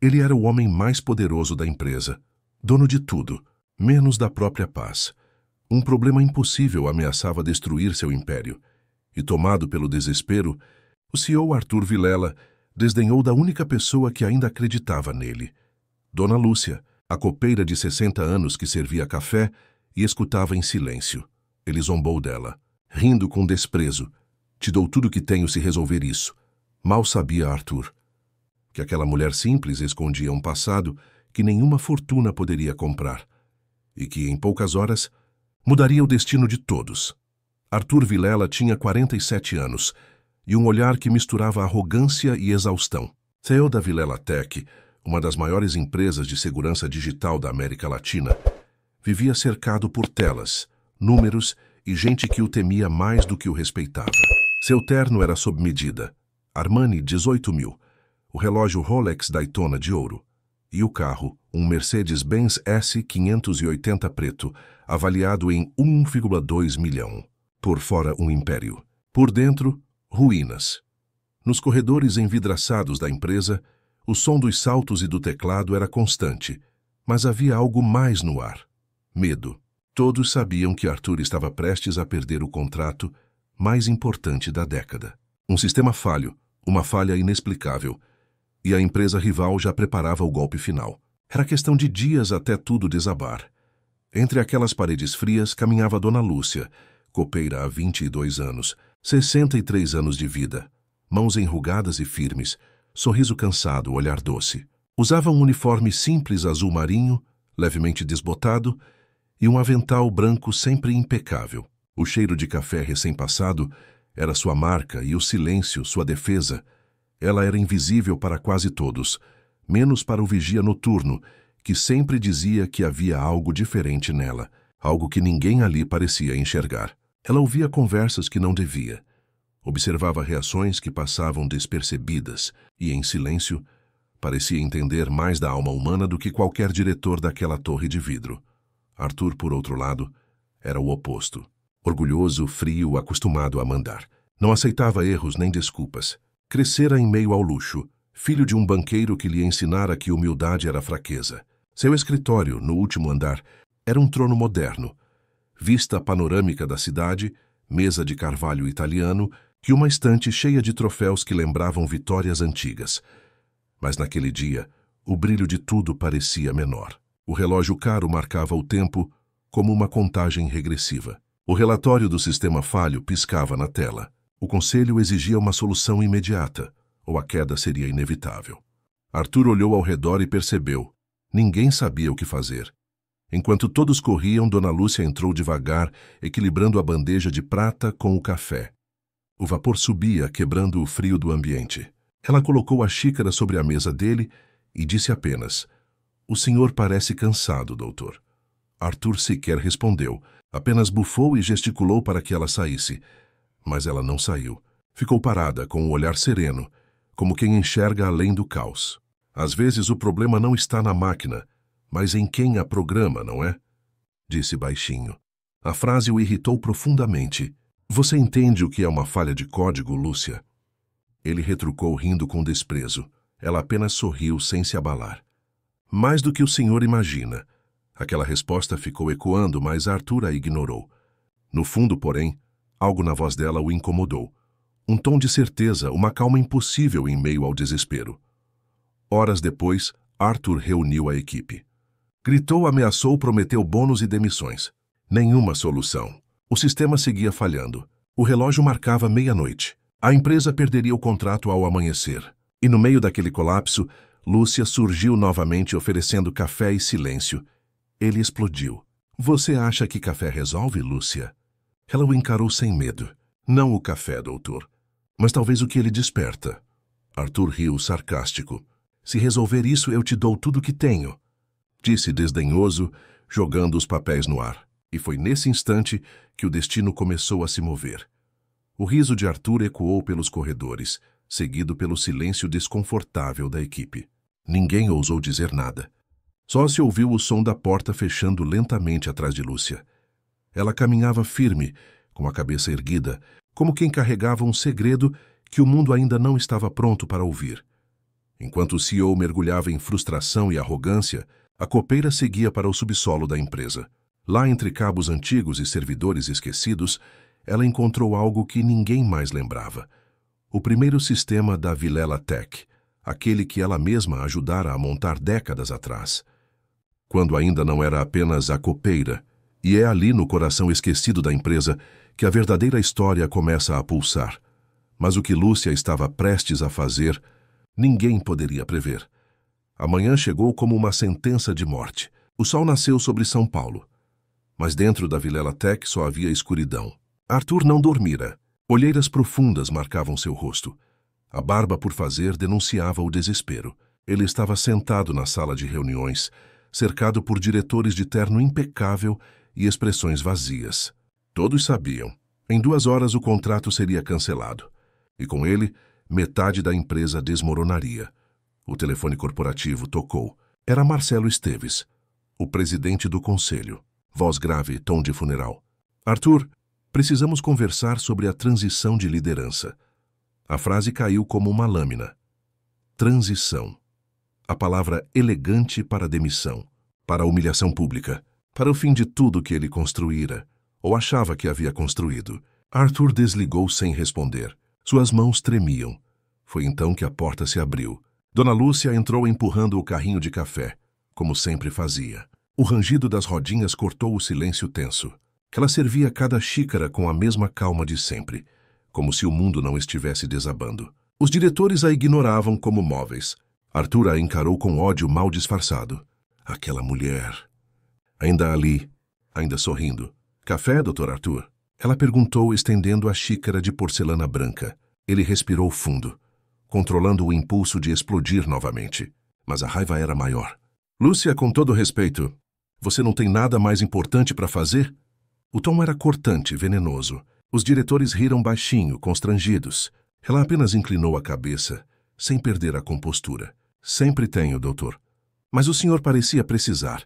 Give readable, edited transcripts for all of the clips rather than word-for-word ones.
Ele era o homem mais poderoso da empresa, dono de tudo, menos da própria paz. Um problema impossível ameaçava destruir seu império. E, tomado pelo desespero, o CEO Arthur Vilela desdenhou da única pessoa que ainda acreditava nele. Dona Lúcia, a copeira de 60 anos que servia café e escutava em silêncio. Ele zombou dela, rindo com desprezo. Te dou tudo que tenho se resolver isso. Mal sabia Arthur que aquela mulher simples escondia um passado que nenhuma fortuna poderia comprar e que, em poucas horas, mudaria o destino de todos. Arthur Vilela tinha 47 anos e um olhar que misturava arrogância e exaustão. CEO da Vilela Tech, uma das maiores empresas de segurança digital da América Latina, vivia cercado por telas, números e gente que o temia mais do que o respeitava. Seu terno era sob medida, Armani 18 mil, o relógio Rolex Daytona de ouro, e o carro, um Mercedes-Benz S580 preto, avaliado em 1,2 milhão. Por fora, um império. Por dentro, ruínas. Nos corredores envidraçados da empresa, o som dos saltos e do teclado era constante, mas havia algo mais no ar. Medo. Todos sabiam que Arthur estava prestes a perder o contrato mais importante da década. Um sistema falho, uma falha inexplicável, e a empresa rival já preparava o golpe final. Era questão de dias até tudo desabar. Entre aquelas paredes frias caminhava Dona Lúcia, copeira há 22 anos, 63 anos de vida, mãos enrugadas e firmes, sorriso cansado, olhar doce. Usava um uniforme simples azul marinho, levemente desbotado, e um avental branco sempre impecável. O cheiro de café recém-passado era sua marca e o silêncio sua defesa. Ela era invisível para quase todos, menos para o vigia noturno, que sempre dizia que havia algo diferente nela, algo que ninguém ali parecia enxergar. Ela ouvia conversas que não devia, observava reações que passavam despercebidas e, em silêncio, parecia entender mais da alma humana do que qualquer diretor daquela torre de vidro. Arthur, por outro lado, era o oposto. Orgulhoso, frio, acostumado a mandar. Não aceitava erros nem desculpas. Crescera em meio ao luxo, filho de um banqueiro que lhe ensinara que humildade era fraqueza. Seu escritório, no último andar, era um trono moderno, vista panorâmica da cidade, mesa de carvalho italiano e uma estante cheia de troféus que lembravam vitórias antigas. Mas naquele dia, o brilho de tudo parecia menor. O relógio caro marcava o tempo como uma contagem regressiva. O relatório do sistema falho piscava na tela. O conselho exigia uma solução imediata, ou a queda seria inevitável. Arthur olhou ao redor e percebeu. Ninguém sabia o que fazer. Enquanto todos corriam, Dona Lúcia entrou devagar, equilibrando a bandeja de prata com o café. O vapor subia, quebrando o frio do ambiente. Ela colocou a xícara sobre a mesa dele e disse apenas: "O senhor parece cansado, doutor." Arthur sequer respondeu, apenas bufou e gesticulou para que ela saísse. Mas ela não saiu. Ficou parada, com um olhar sereno, como quem enxerga além do caos. Às vezes o problema não está na máquina, mas em quem a programa, não é? Disse baixinho. A frase o irritou profundamente. Você entende o que é uma falha de código, Lúcia? Ele retrucou rindo com desprezo. Ela apenas sorriu sem se abalar. Mais do que o senhor imagina. Aquela resposta ficou ecoando, mas Arthur a ignorou. No fundo, porém, algo na voz dela o incomodou. Um tom de certeza, uma calma impossível em meio ao desespero. Horas depois, Arthur reuniu a equipe. Gritou, ameaçou, prometeu bônus e demissões. Nenhuma solução. O sistema seguia falhando. O relógio marcava meia-noite. A empresa perderia o contrato ao amanhecer. E no meio daquele colapso, Lúcia surgiu novamente oferecendo café e silêncio. Ele explodiu. Você acha que café resolve, Lúcia? Ela o encarou sem medo. Não o café, doutor. Mas talvez o que ele desperta. Arthur riu sarcástico. Se resolver isso, eu te dou tudo o que tenho. Disse desdenhoso, jogando os papéis no ar. E foi nesse instante que o destino começou a se mover. O riso de Arthur ecoou pelos corredores, seguido pelo silêncio desconfortável da equipe. Ninguém ousou dizer nada. Só se ouviu o som da porta fechando lentamente atrás de Lúcia. Ela caminhava firme, com a cabeça erguida, como quem carregava um segredo que o mundo ainda não estava pronto para ouvir. Enquanto o CEO mergulhava em frustração e arrogância, a copeira seguia para o subsolo da empresa. Lá, entre cabos antigos e servidores esquecidos, ela encontrou algo que ninguém mais lembrava. O primeiro sistema da Vilela Tech, aquele que ela mesma ajudara a montar décadas atrás. Quando ainda não era apenas a copeira, e é ali no coração esquecido da empresa que a verdadeira história começa a pulsar. Mas o que Lúcia estava prestes a fazer, ninguém poderia prever. A manhã chegou como uma sentença de morte. O sol nasceu sobre São Paulo. Mas dentro da Vilela Tech só havia escuridão. Arthur não dormira. Olheiras profundas marcavam seu rosto. A barba por fazer denunciava o desespero. Ele estava sentado na sala de reuniões, cercado por diretores de terno impecável e expressões vazias. Todos sabiam. Em 2 horas o contrato seria cancelado. E com ele, metade da empresa desmoronaria. O telefone corporativo tocou. Era Marcelo Esteves, o presidente do conselho. Voz grave, tom de funeral. Arthur, precisamos conversar sobre a transição de liderança. A frase caiu como uma lâmina. Transição. A palavra elegante para demissão, para humilhação pública, para o fim de tudo que ele construíra, ou achava que havia construído. Arthur desligou sem responder. Suas mãos tremiam. Foi então que a porta se abriu. Dona Lúcia entrou empurrando o carrinho de café, como sempre fazia. O rangido das rodinhas cortou o silêncio tenso. Ela servia cada xícara com a mesma calma de sempre, como se o mundo não estivesse desabando. Os diretores a ignoravam como móveis. Arthur a encarou com ódio mal disfarçado. Aquela mulher. Ainda ali, ainda sorrindo. Café, Dr. Arthur? Ela perguntou, estendendo a xícara de porcelana branca. Ele respirou fundo, controlando o impulso de explodir novamente. Mas a raiva era maior. Lúcia, com todo respeito, você não tem nada mais importante para fazer? O tom era cortante, venenoso. Os diretores riram baixinho, constrangidos. Ela apenas inclinou a cabeça, sem perder a compostura. Sempre tenho, doutor. Mas o senhor parecia precisar.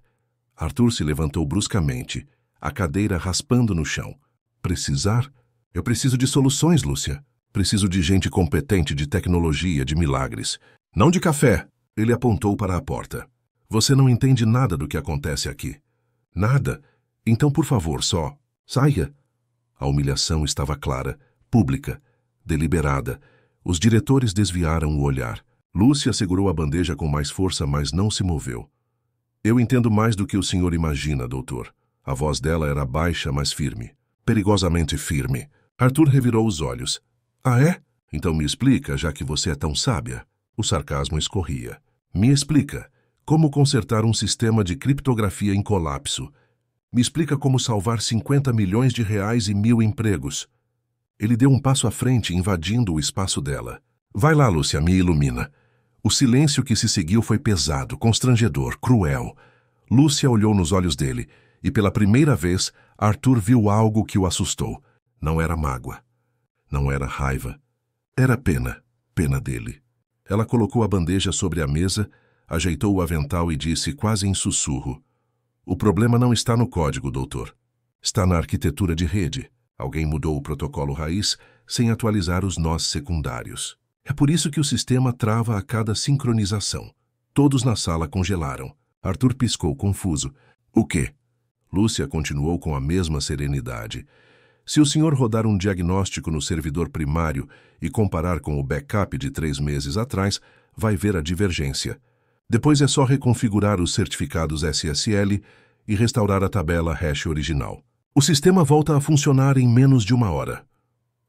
Arthur se levantou bruscamente, a cadeira raspando no chão. Precisar? Eu preciso de soluções, Lúcia. Preciso de gente competente, de tecnologia, de milagres. Não de café. Ele apontou para a porta. Você não entende nada do que acontece aqui. Nada? Então, por favor, só saia. A humilhação estava clara, pública, deliberada. Os diretores desviaram o olhar. Lúcia segurou a bandeja com mais força, mas não se moveu. Eu entendo mais do que o senhor imagina, doutor. A voz dela era baixa, mas firme. Perigosamente firme. Arthur revirou os olhos. Ah, é? Então me explica, já que você é tão sábia. O sarcasmo escorria. Me explica. Como consertar um sistema de criptografia em colapso? Me explica como salvar 50 milhões de reais e 1000 empregos. Ele deu um passo à frente, invadindo o espaço dela. Vai lá, Lúcia, me ilumina. O silêncio que se seguiu foi pesado, constrangedor, cruel. Lúcia olhou nos olhos dele, e pela primeira vez, Arthur viu algo que o assustou. Não era mágoa. Não era raiva. Era pena. Pena dele. Ela colocou a bandeja sobre a mesa, ajeitou o avental e disse quase em sussurro. O problema não está no código, doutor. Está na arquitetura de rede. Alguém mudou o protocolo raiz sem atualizar os nós secundários. É por isso que o sistema trava a cada sincronização. Todos na sala congelaram. Arthur piscou, confuso. O quê? Lúcia continuou com a mesma serenidade. Se o senhor rodar um diagnóstico no servidor primário e comparar com o backup de 3 meses atrás, vai ver a divergência. Depois é só reconfigurar os certificados SSL e restaurar a tabela hash original. O sistema volta a funcionar em menos de 1 hora.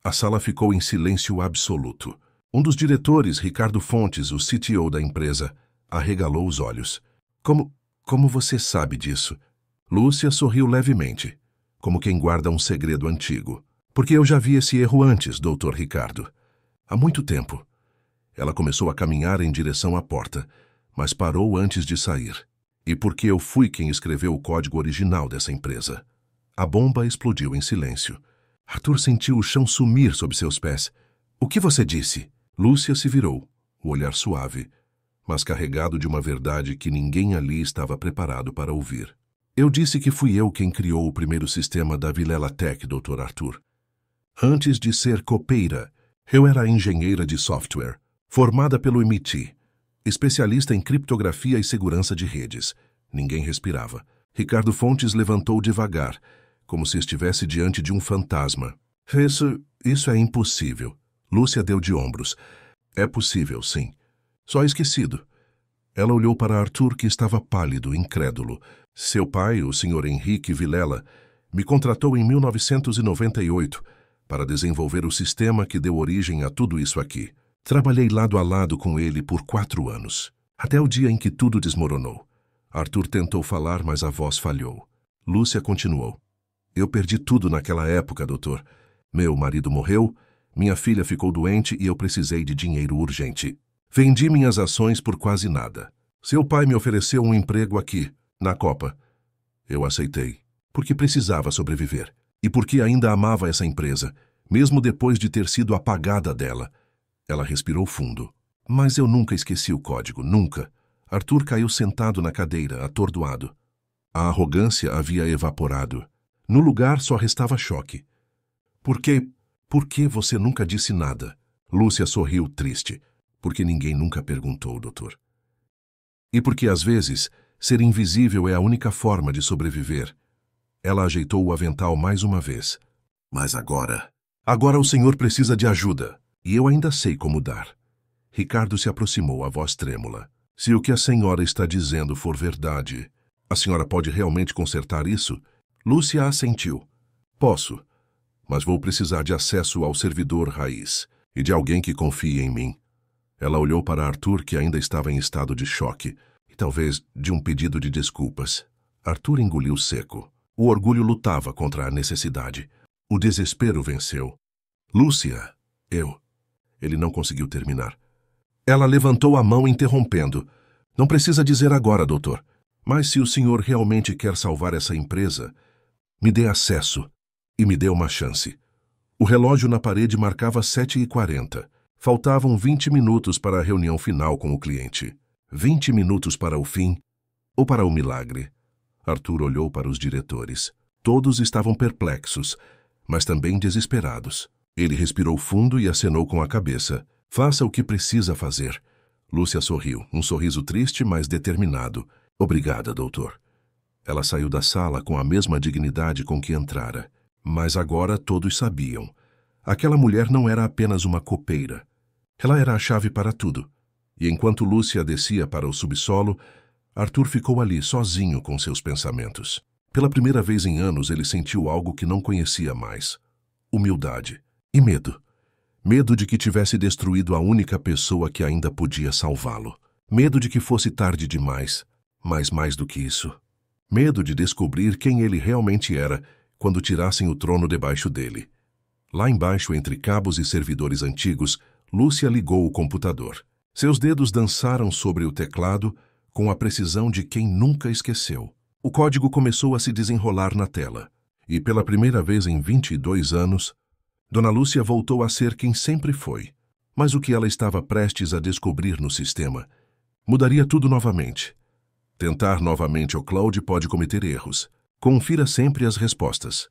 A sala ficou em silêncio absoluto. Um dos diretores, Ricardo Fontes, o CTO da empresa, arregalou os olhos. Como você sabe disso? Lúcia sorriu levemente, como quem guarda um segredo antigo. Porque eu já vi esse erro antes, Dr. Ricardo. Há muito tempo. Ela começou a caminhar em direção à porta, mas parou antes de sair. E porque eu fui quem escreveu o código original dessa empresa. A bomba explodiu em silêncio. Arthur sentiu o chão sumir sob seus pés. O que você disse? Lúcia se virou, o olhar suave, mas carregado de uma verdade que ninguém ali estava preparado para ouvir. Eu disse que fui eu quem criou o primeiro sistema da Vilela Tech, Dr. Arthur. Antes de ser copeira, eu era engenheira de software, formada pelo MIT. especialista em criptografia e segurança de redes. Ninguém respirava. Ricardo Fontes levantou devagar, como se estivesse diante de um fantasma. Isso é impossível. Lúcia deu de ombros. É possível, sim. Só esquecido. Ela olhou para Arthur, que estava pálido, incrédulo. Seu pai, o Sr. Henrique Vilela, me contratou em 1998 para desenvolver o sistema que deu origem a tudo isso aqui. Trabalhei lado a lado com ele por 4 anos, até o dia em que tudo desmoronou. Arthur tentou falar, mas a voz falhou. Lúcia continuou. Eu perdi tudo naquela época, doutor. Meu marido morreu, minha filha ficou doente e eu precisei de dinheiro urgente. Vendi minhas ações por quase nada. Seu pai me ofereceu um emprego aqui, na Copa. Eu aceitei, porque precisava sobreviver. E porque ainda amava essa empresa, mesmo depois de ter sido apagada dela. Ela respirou fundo. Mas eu nunca esqueci o código, nunca. Arthur caiu sentado na cadeira, atordoado. A arrogância havia evaporado. No lugar só restava choque. Por que você nunca disse nada? Lúcia sorriu triste. Porque ninguém nunca perguntou, doutor. E porque, às vezes, ser invisível é a única forma de sobreviver. Ela ajeitou o avental mais uma vez. Mas agora o senhor precisa de ajuda. E eu ainda sei como dar. Ricardo se aproximou, a voz trêmula. Se o que a senhora está dizendo for verdade, a senhora pode realmente consertar isso? Lúcia assentiu. Posso, mas vou precisar de acesso ao servidor raiz e de alguém que confie em mim. Ela olhou para Arthur, que ainda estava em estado de choque, e talvez de um pedido de desculpas. Arthur engoliu seco. O orgulho lutava contra a necessidade. O desespero venceu. Lúcia, Ele não conseguiu terminar. Ela levantou a mão, interrompendo. Não precisa dizer agora, doutor. Mas se o senhor realmente quer salvar essa empresa, me dê acesso e me dê uma chance. O relógio na parede marcava 7h40. Faltavam 20 minutos para a reunião final com o cliente. 20 minutos para o fim ou para o milagre. Arthur olhou para os diretores. Todos estavam perplexos, mas também desesperados. Ele respirou fundo e acenou com a cabeça. Faça o que precisa fazer. Lúcia sorriu, um sorriso triste, mas determinado. Obrigada, doutor. Ela saiu da sala com a mesma dignidade com que entrara. Mas agora todos sabiam. Aquela mulher não era apenas uma copeira. Ela era a chave para tudo. E enquanto Lúcia descia para o subsolo, Arthur ficou ali sozinho com seus pensamentos. Pela primeira vez em anos, ele sentiu algo que não conhecia mais. Humildade e medo. Medo de que tivesse destruído a única pessoa que ainda podia salvá-lo. Medo de que fosse tarde demais, mas mais do que isso. Medo de descobrir quem ele realmente era quando tirassem o trono debaixo dele. Lá embaixo, entre cabos e servidores antigos, Lúcia ligou o computador. Seus dedos dançaram sobre o teclado com a precisão de quem nunca esqueceu. O código começou a se desenrolar na tela. E pela primeira vez em 22 anos, Dona Lúcia voltou a ser quem sempre foi. Mas o que ela estava prestes a descobrir no sistema mudaria tudo novamente. Tentar novamente o cloud pode cometer erros. Confira sempre as respostas.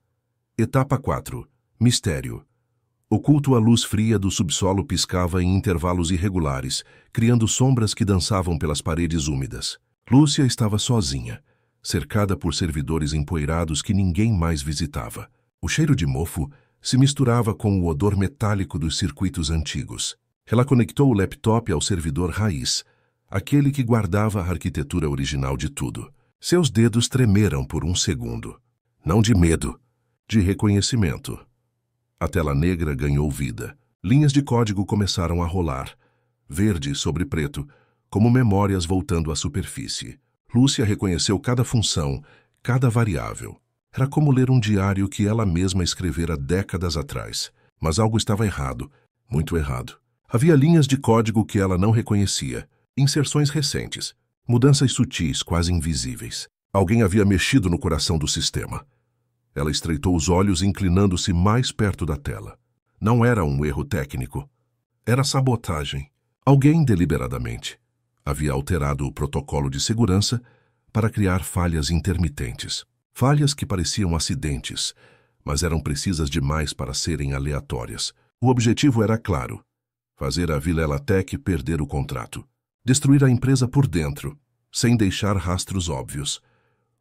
Etapa 4. Mistério. Oculto, a luz fria do subsolo piscava em intervalos irregulares, criando sombras que dançavam pelas paredes úmidas. Lúcia estava sozinha, cercada por servidores empoeirados que ninguém mais visitava. O cheiro de mofo se misturava com o odor metálico dos circuitos antigos. Ela conectou o laptop ao servidor raiz, aquele que guardava a arquitetura original de tudo. Seus dedos tremeram por um segundo. Não de medo, de reconhecimento. A tela negra ganhou vida. Linhas de código começaram a rolar, verde sobre preto, como memórias voltando à superfície. Lúcia reconheceu cada função, cada variável. Era como ler um diário que ela mesma escrevera décadas atrás. Mas algo estava errado, muito errado. Havia linhas de código que ela não reconhecia, inserções recentes, mudanças sutis, quase invisíveis. Alguém havia mexido no coração do sistema. Ela estreitou os olhos, inclinando-se mais perto da tela. Não era um erro técnico. Era sabotagem. Alguém, deliberadamente, havia alterado o protocolo de segurança para criar falhas intermitentes. Falhas que pareciam acidentes, mas eram precisas demais para serem aleatórias. O objetivo era claro: fazer a Vilela Tech perder o contrato. destruir a empresa por dentro, sem deixar rastros óbvios.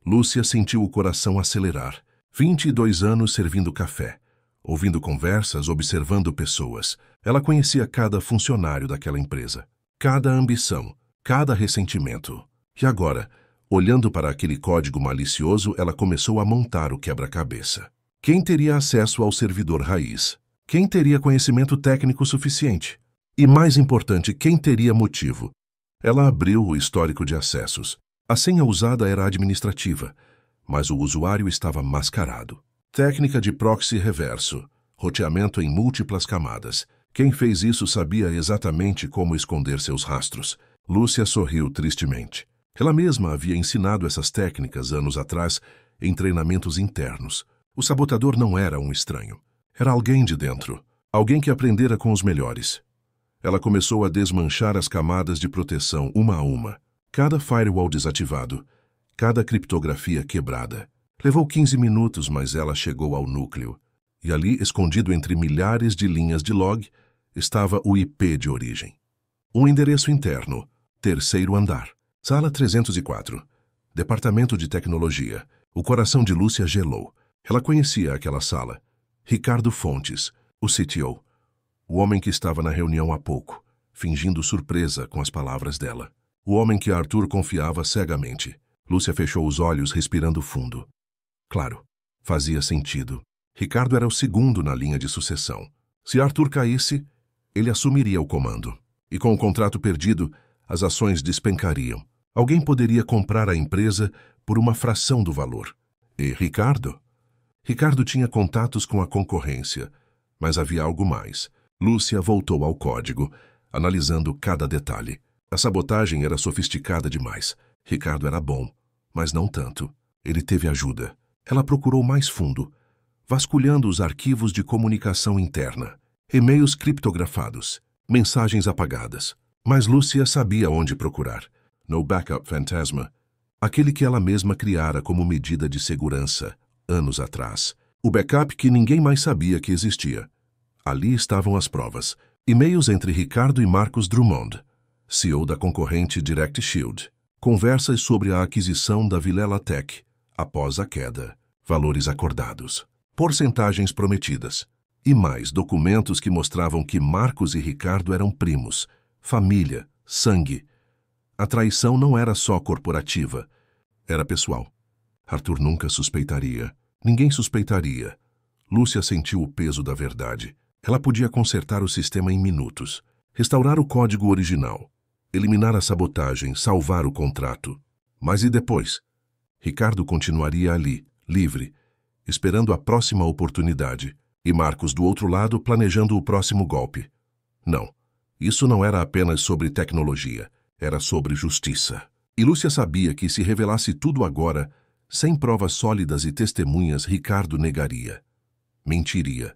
Lúcia sentiu o coração acelerar. 22 anos servindo café, ouvindo conversas, observando pessoas. Ela conhecia cada funcionário daquela empresa, cada ambição, cada ressentimento. E agora, olhando para aquele código malicioso, ela começou a montar o quebra-cabeça. Quem teria acesso ao servidor raiz? Quem teria conhecimento técnico suficiente? E, mais importante, quem teria motivo? Ela abriu o histórico de acessos. A senha usada era administrativa, mas o usuário estava mascarado. Técnica de proxy reverso, roteamento em múltiplas camadas. Quem fez isso sabia exatamente como esconder seus rastros. Lúcia sorriu tristemente. Ela mesma havia ensinado essas técnicas anos atrás em treinamentos internos. O sabotador não era um estranho. Era alguém de dentro, alguém que aprendera com os melhores. Ela começou a desmanchar as camadas de proteção uma a uma. Cada firewall desativado, cada criptografia quebrada. Levou 15 minutos, mas ela chegou ao núcleo. E ali, escondido entre milhares de linhas de log, estava o IP de origem. Um endereço interno, 3º andar, sala 304, departamento de tecnologia. O coração de Lúcia gelou. Ela conhecia aquela sala. Ricardo Fontes, o CTO, o homem que estava na reunião há pouco, fingindo surpresa com as palavras dela. O homem que Arthur confiava cegamente. Lúcia fechou os olhos, respirando fundo. Claro, fazia sentido. Ricardo era o segundo na linha de sucessão. Se Arthur caísse, ele assumiria o comando. E com o contrato perdido, as ações despencariam. Alguém poderia comprar a empresa por uma fração do valor. E Ricardo? Ricardo tinha contatos com a concorrência, mas havia algo mais. Lúcia voltou ao código, analisando cada detalhe. A sabotagem era sofisticada demais. Ricardo era bom, mas não tanto. Ele teve ajuda. Ela procurou mais fundo, vasculhando os arquivos de comunicação interna, e-mails criptografados, mensagens apagadas. Mas Lúcia sabia onde procurar. No Backup Fantasma, aquele que ela mesma criara como medida de segurança, anos atrás. O backup que ninguém mais sabia que existia. Ali estavam as provas. E-mails entre Ricardo e Marcos Drummond, CEO da concorrente Direct Shield. Conversas sobre a aquisição da Vilela Tech, após a queda. Valores acordados. Porcentagens prometidas. E mais documentos que mostravam que Marcos e Ricardo eram primos, família, sangue. A traição não era só corporativa, era pessoal. Arthur nunca suspeitaria. Ninguém suspeitaria. Lúcia sentiu o peso da verdade. Ela podia consertar o sistema em minutos, restaurar o código original, eliminar a sabotagem, salvar o contrato. Mas e depois? Ricardo continuaria ali, livre, esperando a próxima oportunidade, e Marcos do outro lado planejando o próximo golpe. Não, isso não era apenas sobre tecnologia, era sobre justiça. E Lúcia sabia que se revelasse tudo agora, sem provas sólidas e testemunhas, Ricardo negaria, mentiria.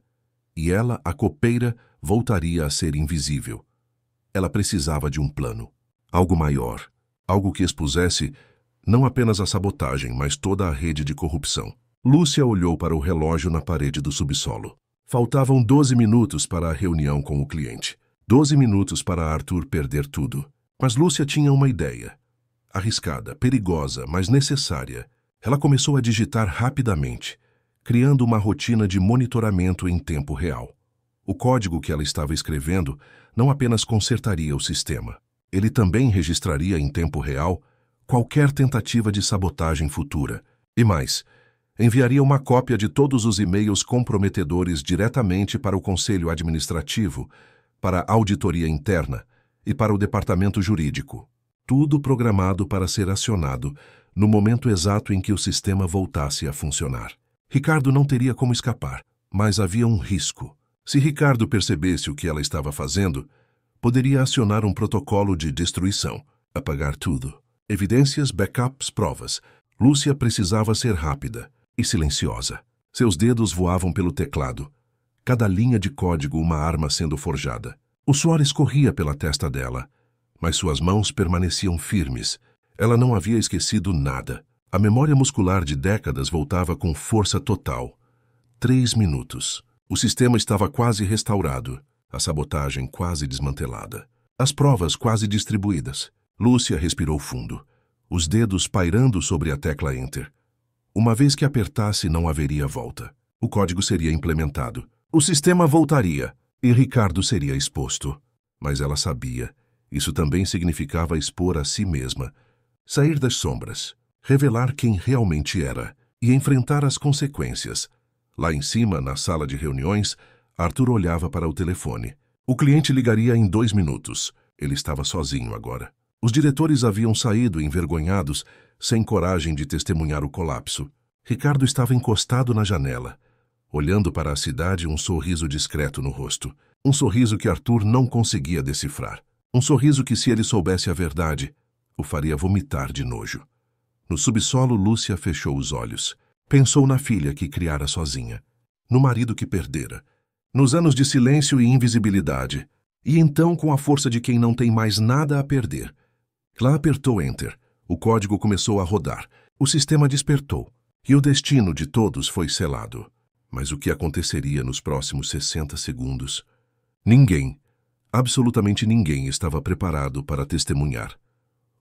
E ela, a copeira, voltaria a ser invisível. Ela precisava de um plano, algo maior, algo que expusesse não apenas a sabotagem, mas toda a rede de corrupção. Lúcia olhou para o relógio na parede do subsolo. Faltavam 12 minutos para a reunião com o cliente. 12 minutos para Arthur perder tudo. Mas Lúcia tinha uma ideia. Arriscada, perigosa, mas necessária. Ela começou a digitar rapidamente, criando uma rotina de monitoramento em tempo real. O código que ela estava escrevendo não apenas consertaria o sistema, ele também registraria em tempo real qualquer tentativa de sabotagem futura. E mais, enviaria uma cópia de todos os e-mails comprometedores diretamente para o Conselho Administrativo, para a auditoria interna e para o departamento jurídico. Tudo programado para ser acionado no momento exato em que o sistema voltasse a funcionar. Ricardo não teria como escapar, mas havia um risco. Se Ricardo percebesse o que ela estava fazendo, poderia acionar um protocolo de destruição, apagar tudo. Evidências, backups, provas. Lúcia precisava ser rápida e silenciosa. Seus dedos voavam pelo teclado, cada linha de código uma arma sendo forjada. O suor escorria pela testa dela, mas suas mãos permaneciam firmes. Ela não havia esquecido nada. A memória muscular de décadas voltava com força total. 3 minutos. O sistema estava quase restaurado, a sabotagem quase desmantelada, as provas quase distribuídas. Lúcia respirou fundo, os dedos pairando sobre a tecla Enter. Uma vez que apertasse, não haveria volta. O código seria implementado. O sistema voltaria e Ricardo seria exposto. Mas ela sabia. Isso também significava expor a si mesma, sair das sombras, revelar quem realmente era e enfrentar as consequências. Lá em cima, na sala de reuniões, Arthur olhava para o telefone. O cliente ligaria em 2 minutos. Ele estava sozinho agora. Os diretores haviam saído envergonhados, sem coragem de testemunhar o colapso. Ricardo estava encostado na janela, olhando para a cidade, um sorriso discreto no rosto. Um sorriso que Arthur não conseguia decifrar. Um sorriso que, se ele soubesse a verdade, o faria vomitar de nojo. No subsolo, Lúcia fechou os olhos. Pensou na filha que criara sozinha, no marido que perdera, nos anos de silêncio e invisibilidade, e então com a força de quem não tem mais nada a perder. Lá apertou Enter. O código começou a rodar. O sistema despertou. E o destino de todos foi selado. Mas o que aconteceria nos próximos 60 segundos? Ninguém, absolutamente ninguém, estava preparado para testemunhar.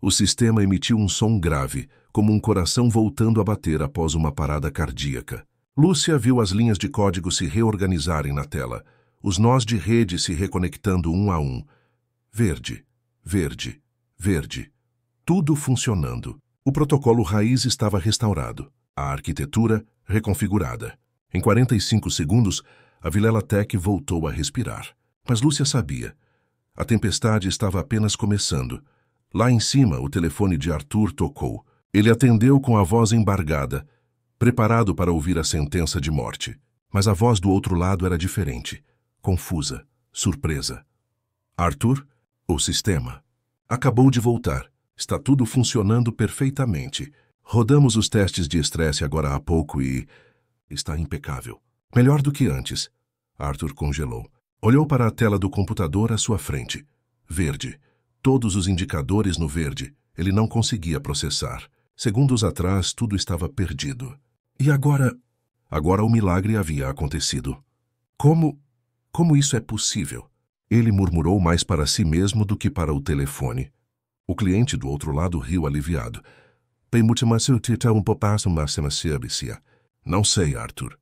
O sistema emitiu um som grave, como um coração voltando a bater após uma parada cardíaca. Lúcia viu as linhas de código se reorganizarem na tela, os nós de rede se reconectando um a um. Verde, verde, verde. Tudo funcionando. O protocolo raiz estava restaurado, a arquitetura reconfigurada. Em 45 segundos, a Vilela Tech voltou a respirar. Mas Lúcia sabia. A tempestade estava apenas começando. Lá em cima, o telefone de Arthur tocou. Ele atendeu com a voz embargada, preparado para ouvir a sentença de morte. Mas a voz do outro lado era diferente, confusa, surpresa. Arthur? O sistema. Acabou de voltar. Está tudo funcionando perfeitamente. Rodamos os testes de estresse agora há pouco e... está impecável. Melhor do que antes. Arthur congelou. Olhou para a tela do computador à sua frente. Verde. Todos os indicadores no verde. Ele não conseguia processar. Segundos atrás, tudo estava perdido. E agora? Agora o milagre havia acontecido. Como isso é possível? Ele murmurou mais para si mesmo do que para o telefone. O cliente do outro lado riu aliviado. Não sei, Arthur.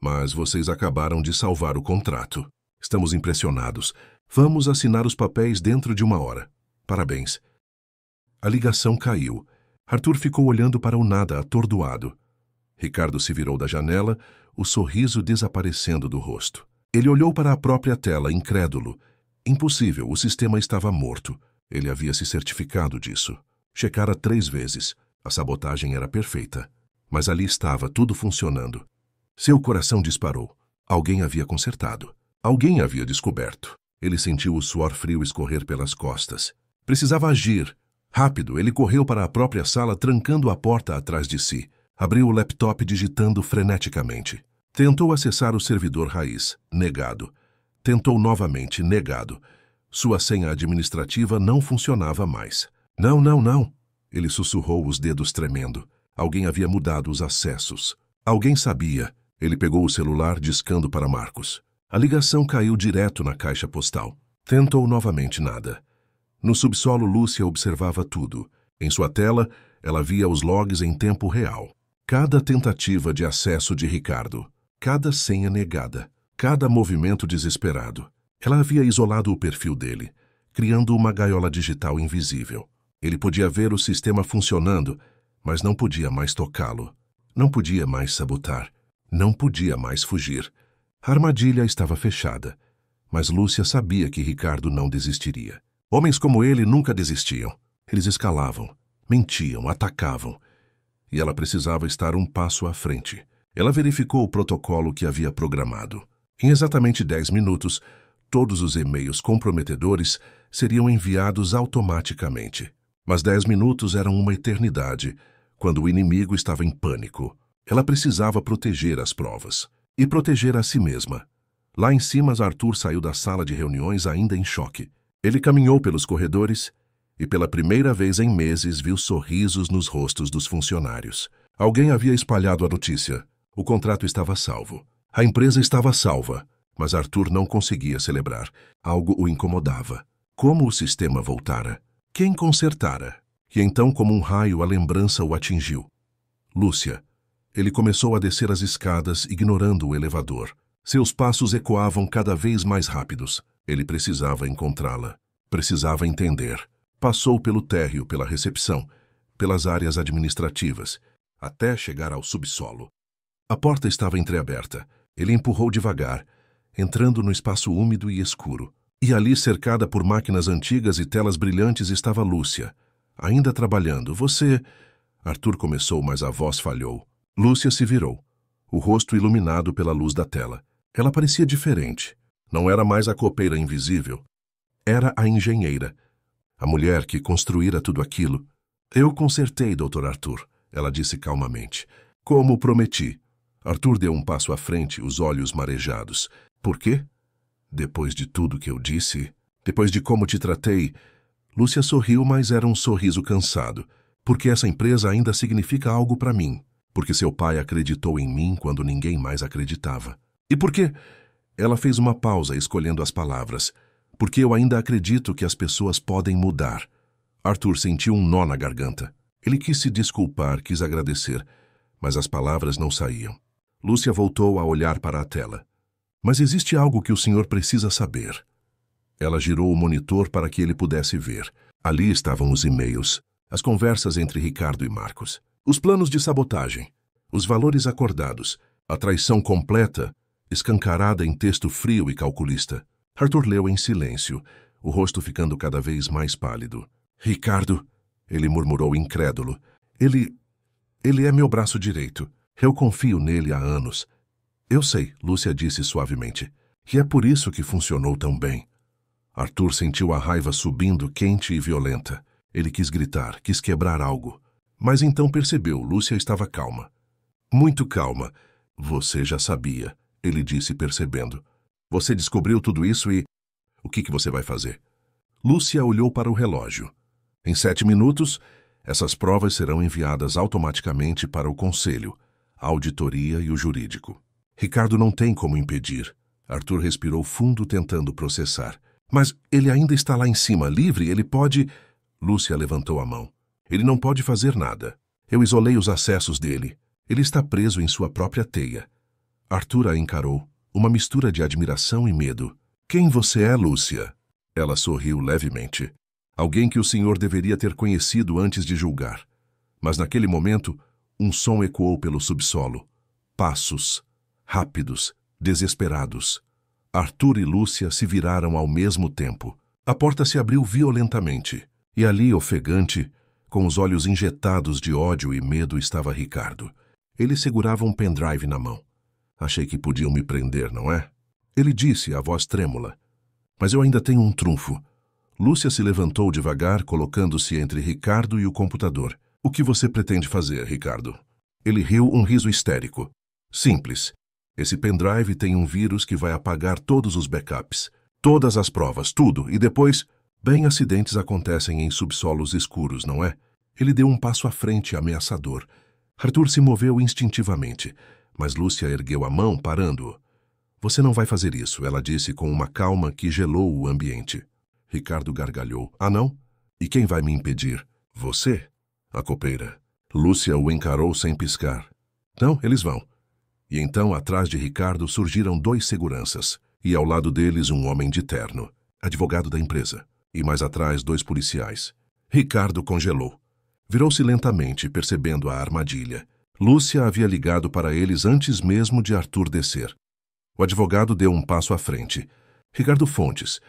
Mas vocês acabaram de salvar o contrato. Estamos impressionados. Vamos assinar os papéis dentro de 1 hora. Parabéns. A ligação caiu. Arthur ficou olhando para o nada, atordoado. Ricardo se virou da janela, o sorriso desaparecendo do rosto. Ele olhou para a própria tela, incrédulo. Impossível, o sistema estava morto. Ele havia se certificado disso. Checara 3 vezes. A sabotagem era perfeita. Mas ali estava, tudo funcionando. Seu coração disparou. Alguém havia consertado. Alguém havia descoberto. Ele sentiu o suor frio escorrer pelas costas. Precisava agir. Rápido, ele correu para a própria sala, trancando a porta atrás de si. Abriu o laptop digitando freneticamente. Tentou acessar o servidor raiz. Negado. Tentou novamente. Negado. Sua senha administrativa não funcionava mais. Não, não, não. Ele sussurrou, os dedos tremendo. Alguém havia mudado os acessos. Alguém sabia. Ele pegou o celular, discando para Marcos. A ligação caiu direto na caixa postal. Tentou novamente nada. No subsolo, Lúcia observava tudo. Em sua tela, ela via os logs em tempo real. Cada tentativa de acesso de Ricardo. Cada senha negada. Cada movimento desesperado. Ela havia isolado o perfil dele, criando uma gaiola digital invisível. Ele podia ver o sistema funcionando, mas não podia mais tocá-lo. Não podia mais sabotar. Não podia mais fugir. A armadilha estava fechada, mas Lúcia sabia que Ricardo não desistiria. Homens como ele nunca desistiam. Eles escalavam, mentiam, atacavam. E ela precisava estar um passo à frente. Ela verificou o protocolo que havia programado. Em exatamente 10 minutos, todos os e-mails comprometedores seriam enviados automaticamente. Mas 10 minutos eram uma eternidade, quando o inimigo estava em pânico. Ela precisava proteger as provas. E proteger a si mesma. Lá em cima, Arthur saiu da sala de reuniões ainda em choque. Ele caminhou pelos corredores e, pela primeira vez em meses, viu sorrisos nos rostos dos funcionários. Alguém havia espalhado a notícia. O contrato estava salvo. A empresa estava salva. Mas Arthur não conseguia celebrar. Algo o incomodava. Como o sistema voltara? Quem consertara? E então, como um raio, a lembrança o atingiu. Lúcia. Ele começou a descer as escadas, ignorando o elevador. Seus passos ecoavam cada vez mais rápidos. Ele precisava encontrá-la. Precisava entender. Passou pelo térreo, pela recepção, pelas áreas administrativas, até chegar ao subsolo. A porta estava entreaberta. Ele empurrou devagar, entrando no espaço úmido e escuro. E ali, cercada por máquinas antigas e telas brilhantes, estava Lúcia, ainda trabalhando. Você... Arthur começou, mas a voz falhou. Lúcia se virou, o rosto iluminado pela luz da tela. Ela parecia diferente. Não era mais a copeira invisível. Era a engenheira, a mulher que construíra tudo aquilo. Eu consertei, Dr. Arthur, ela disse calmamente. Como prometi. Arthur deu um passo à frente, os olhos marejados. Por quê? Depois de tudo que eu disse, depois de como te tratei... Lúcia sorriu, mas era um sorriso cansado. Porque essa empresa ainda significa algo para mim. Porque seu pai acreditou em mim quando ninguém mais acreditava. E por quê? Ela fez uma pausa, escolhendo as palavras. Porque eu ainda acredito que as pessoas podem mudar. Arthur sentiu um nó na garganta. Ele quis se desculpar, quis agradecer, mas as palavras não saíam. Lúcia voltou a olhar para a tela. Mas existe algo que o senhor precisa saber. Ela girou o monitor para que ele pudesse ver. Ali estavam os e-mails, as conversas entre Ricardo e Marcos, os planos de sabotagem, os valores acordados, a traição completa, escancarada em texto frio e calculista. Arthur leu em silêncio, o rosto ficando cada vez mais pálido. Ricardo, ele murmurou incrédulo. Ele é meu braço direito. Eu confio nele há anos. Eu sei, Lúcia disse suavemente. E é por isso que funcionou tão bem. Arthur sentiu a raiva subindo, quente e violenta. Ele quis gritar, quis quebrar algo. Mas então percebeu, Lúcia estava calma. Muito calma. Você já sabia, ele disse percebendo. Você descobriu tudo isso e... O que você vai fazer? Lúcia olhou para o relógio. Em 7 minutos, essas provas serão enviadas automaticamente para o conselho, a auditoria e o jurídico. Ricardo não tem como impedir. Arthur respirou fundo, tentando processar. Mas ele ainda está lá em cima, livre, ele pode... Lúcia levantou a mão. Ele não pode fazer nada. Eu isolei os acessos dele. Ele está preso em sua própria teia. Arthur a encarou, uma mistura de admiração e medo. Quem você é, Lúcia? Ela sorriu levemente. Alguém que o senhor deveria ter conhecido antes de julgar. Mas naquele momento, um som ecoou pelo subsolo. Passos, rápidos, desesperados. Arthur e Lúcia se viraram ao mesmo tempo. A porta se abriu violentamente. E ali, ofegante, com os olhos injetados de ódio e medo, estava Ricardo. Ele segurava um pendrive na mão. Achei que podiam me prender, não é? Ele disse, a voz trêmula. Mas eu ainda tenho um trunfo. Lúcia se levantou devagar, colocando-se entre Ricardo e o computador. O que você pretende fazer, Ricardo? Ele riu um riso histérico. Simples. Esse pendrive tem um vírus que vai apagar todos os backups, todas as provas, tudo, e depois... Bem, acidentes acontecem em subsolos escuros, não é? Ele deu um passo à frente, ameaçador. Arthur se moveu instintivamente, mas Lúcia ergueu a mão, parando-o. Você não vai fazer isso, ela disse com uma calma que gelou o ambiente. Ricardo gargalhou. Ah, não? E quem vai me impedir? Você? A copeira. Lúcia o encarou sem piscar. Não, eles vão. E então, atrás de Ricardo, surgiram 2 seguranças, e ao lado deles um homem de terno, advogado da empresa. E mais atrás 2 policiais. Ricardo congelou. Virou-se lentamente, percebendo a armadilha. Lúcia havia ligado para eles antes mesmo de Arthur descer. O advogado deu um passo à frente. Ricardo Fontes,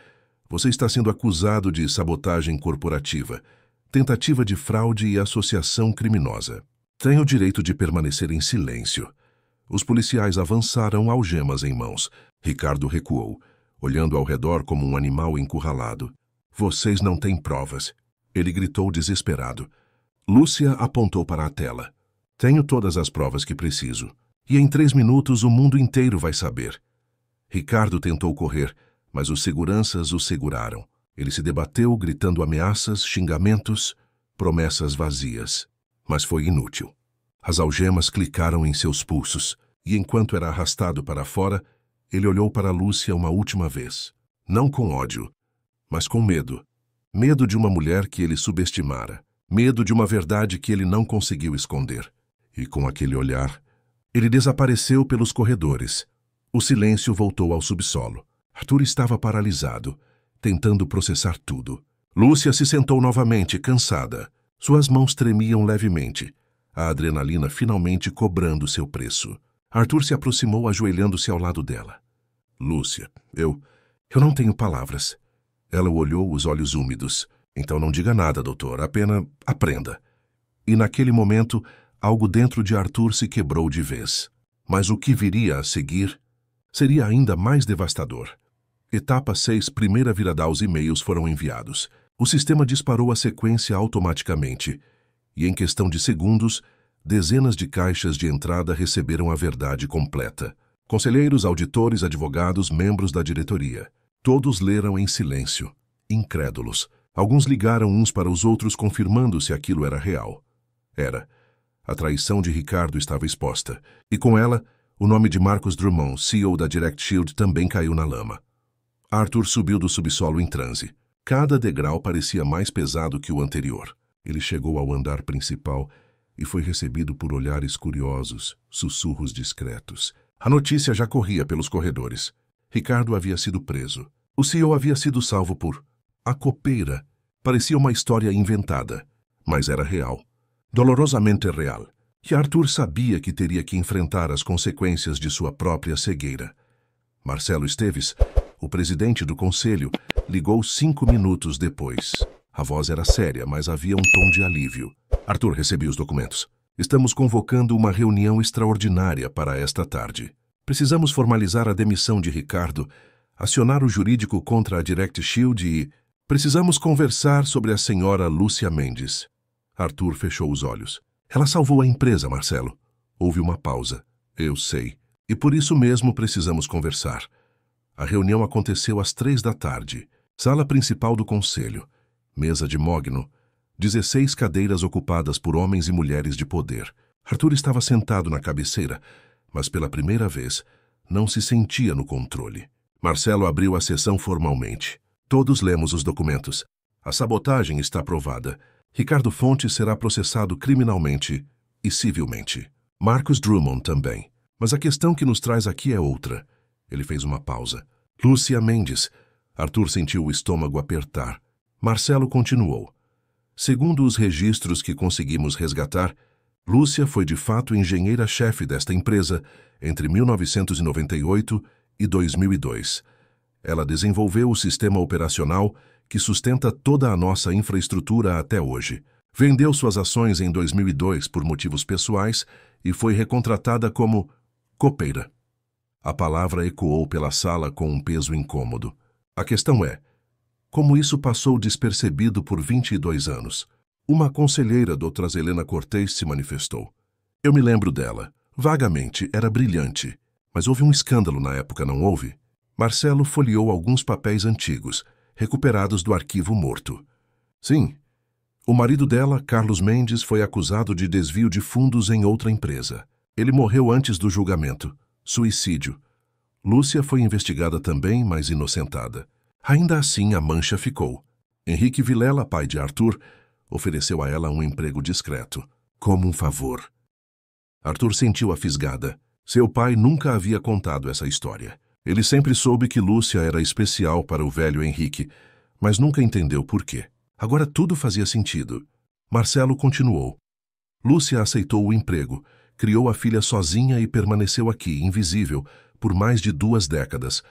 você está sendo acusado de sabotagem corporativa, tentativa de fraude e associação criminosa. Tem o direito de permanecer em silêncio. Os policiais avançaram, algemas em mãos. Ricardo recuou, olhando ao redor como um animal encurralado. Vocês não têm provas. Ele gritou desesperado. Lúcia apontou para a tela. Tenho todas as provas que preciso. E em 3 minutos o mundo inteiro vai saber. Ricardo tentou correr, mas os seguranças o seguraram. Ele se debateu, gritando ameaças, xingamentos, promessas vazias. Mas foi inútil. As algemas clicaram em seus pulsos, e enquanto era arrastado para fora, ele olhou para Lúcia uma última vez. Não com ódio, mas com medo. Medo de uma mulher que ele subestimara. Medo de uma verdade que ele não conseguiu esconder. E com aquele olhar, ele desapareceu pelos corredores. O silêncio voltou ao subsolo. Arthur estava paralisado, tentando processar tudo. Lúcia se sentou novamente, cansada. Suas mãos tremiam levemente, a adrenalina finalmente cobrando seu preço. Arthur se aproximou, ajoelhando-se ao lado dela. Lúcia, eu não tenho palavras. Ela o olhou, os olhos úmidos. Então não diga nada, doutor, apenas aprenda. E naquele momento, algo dentro de Arthur se quebrou de vez. Mas o que viria a seguir seria ainda mais devastador. Etapa 6, primeira virada, os e-mails foram enviados. O sistema disparou a sequência automaticamente, e em questão de segundos, dezenas de caixas de entrada receberam a verdade completa. Conselheiros, auditores, advogados, membros da diretoria. Todos leram em silêncio, incrédulos. Alguns ligaram uns para os outros confirmando se aquilo era real. Era. A traição de Ricardo estava exposta, e com ela, o nome de Marcus Drummond, CEO da Direct Shield, também caiu na lama. Arthur subiu do subsolo em transe. Cada degrau parecia mais pesado que o anterior. Ele chegou ao andar principal e foi recebido por olhares curiosos, sussurros discretos. A notícia já corria pelos corredores. Ricardo havia sido preso. O CEO havia sido salvo por a copeira. Parecia uma história inventada, mas era real. Dolorosamente real. E Arthur sabia que teria que enfrentar as consequências de sua própria cegueira. Marcelo Esteves, o presidente do conselho, ligou 5 minutos depois. A voz era séria, mas havia um tom de alívio. Arthur, recebi os documentos. Estamos convocando uma reunião extraordinária para esta tarde. Precisamos formalizar a demissão de Ricardo, acionar o jurídico contra a Direct Shield e precisamos conversar sobre a senhora Lúcia Mendes. Arthur fechou os olhos. Ela salvou a empresa, Marcelo. Houve uma pausa. Eu sei. E por isso mesmo precisamos conversar. A reunião aconteceu às 3 da tarde. Sala principal do conselho. Mesa de mogno. 16 cadeiras ocupadas por homens e mulheres de poder. Arthur estava sentado na cabeceira, mas pela primeira vez não se sentia no controle. Marcelo abriu a sessão formalmente. Todos lemos os documentos. A sabotagem está aprovada. Ricardo Fontes será processado criminalmente e civilmente. Marcus Drummond também. Mas a questão que nos traz aqui é outra. Ele fez uma pausa. Lúcia Mendes. Arthur sentiu o estômago apertar. Marcelo continuou. Segundo os registros que conseguimos resgatar, Lúcia foi de fato engenheira-chefe desta empresa entre 1998 e 2002. Ela desenvolveu o sistema operacional que sustenta toda a nossa infraestrutura até hoje. Vendeu suas ações em 2002 por motivos pessoais e foi recontratada como copeira. A palavra ecoou pela sala com um peso incômodo. A questão é, como isso passou despercebido por 22 anos? Uma conselheira, doutora Helena Cortez, se manifestou. Eu me lembro dela. Vagamente, era brilhante. Mas houve um escândalo na época, não houve? Marcelo folheou alguns papéis antigos, recuperados do arquivo morto. Sim. O marido dela, Carlos Mendes, foi acusado de desvio de fundos em outra empresa. Ele morreu antes do julgamento. Suicídio. Lúcia foi investigada também, mas inocentada. Ainda assim, a mancha ficou. Henrique Vilela, pai de Arthur, ofereceu a ela um emprego discreto, como um favor. Arthur sentiu a fisgada. Seu pai nunca havia contado essa história. Ele sempre soube que Lúcia era especial para o velho Henrique, mas nunca entendeu por quê. Agora tudo fazia sentido. Marcelo continuou. Lúcia aceitou o emprego, criou a filha sozinha e permaneceu aqui, invisível, por mais de 2 décadas.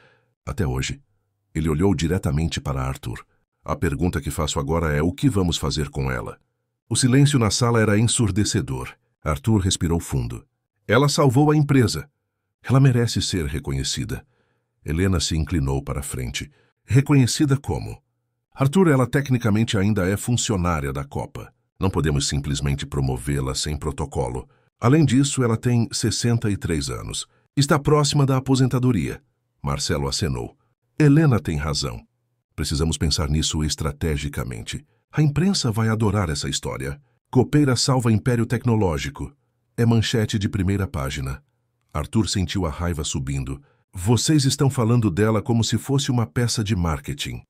Até hoje. Ele olhou diretamente para Arthur. A pergunta que faço agora é o que vamos fazer com ela? O silêncio na sala era ensurdecedor. Arthur respirou fundo. Ela salvou a empresa. Ela merece ser reconhecida. Helena se inclinou para a frente. Reconhecida como? Arthur, ela tecnicamente ainda é funcionária da Copa. Não podemos simplesmente promovê-la sem protocolo. Além disso, ela tem 63 anos. Está próxima da aposentadoria. Marcelo acenou. Helena tem razão. Precisamos pensar nisso estrategicamente. A imprensa vai adorar essa história. Copeira salva Império Tecnológico. É manchete de primeira página. Arthur sentiu a raiva subindo. Vocês estão falando dela como se fosse uma peça de marketing.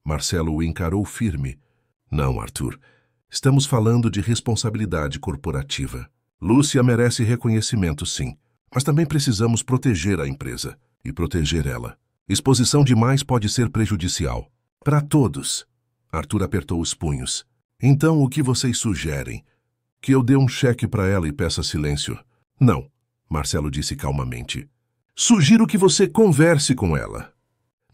Marcelo o encarou firme. Não, Arthur. Estamos falando de responsabilidade corporativa. Lúcia merece reconhecimento, sim. Mas também precisamos proteger a empresa e proteger ela. Exposição demais pode ser prejudicial. Para todos. Arthur apertou os punhos. Então, o que vocês sugerem? Que eu dê um cheque para ela e peça silêncio? Não, Marcelo disse calmamente. Sugiro que você converse com ela.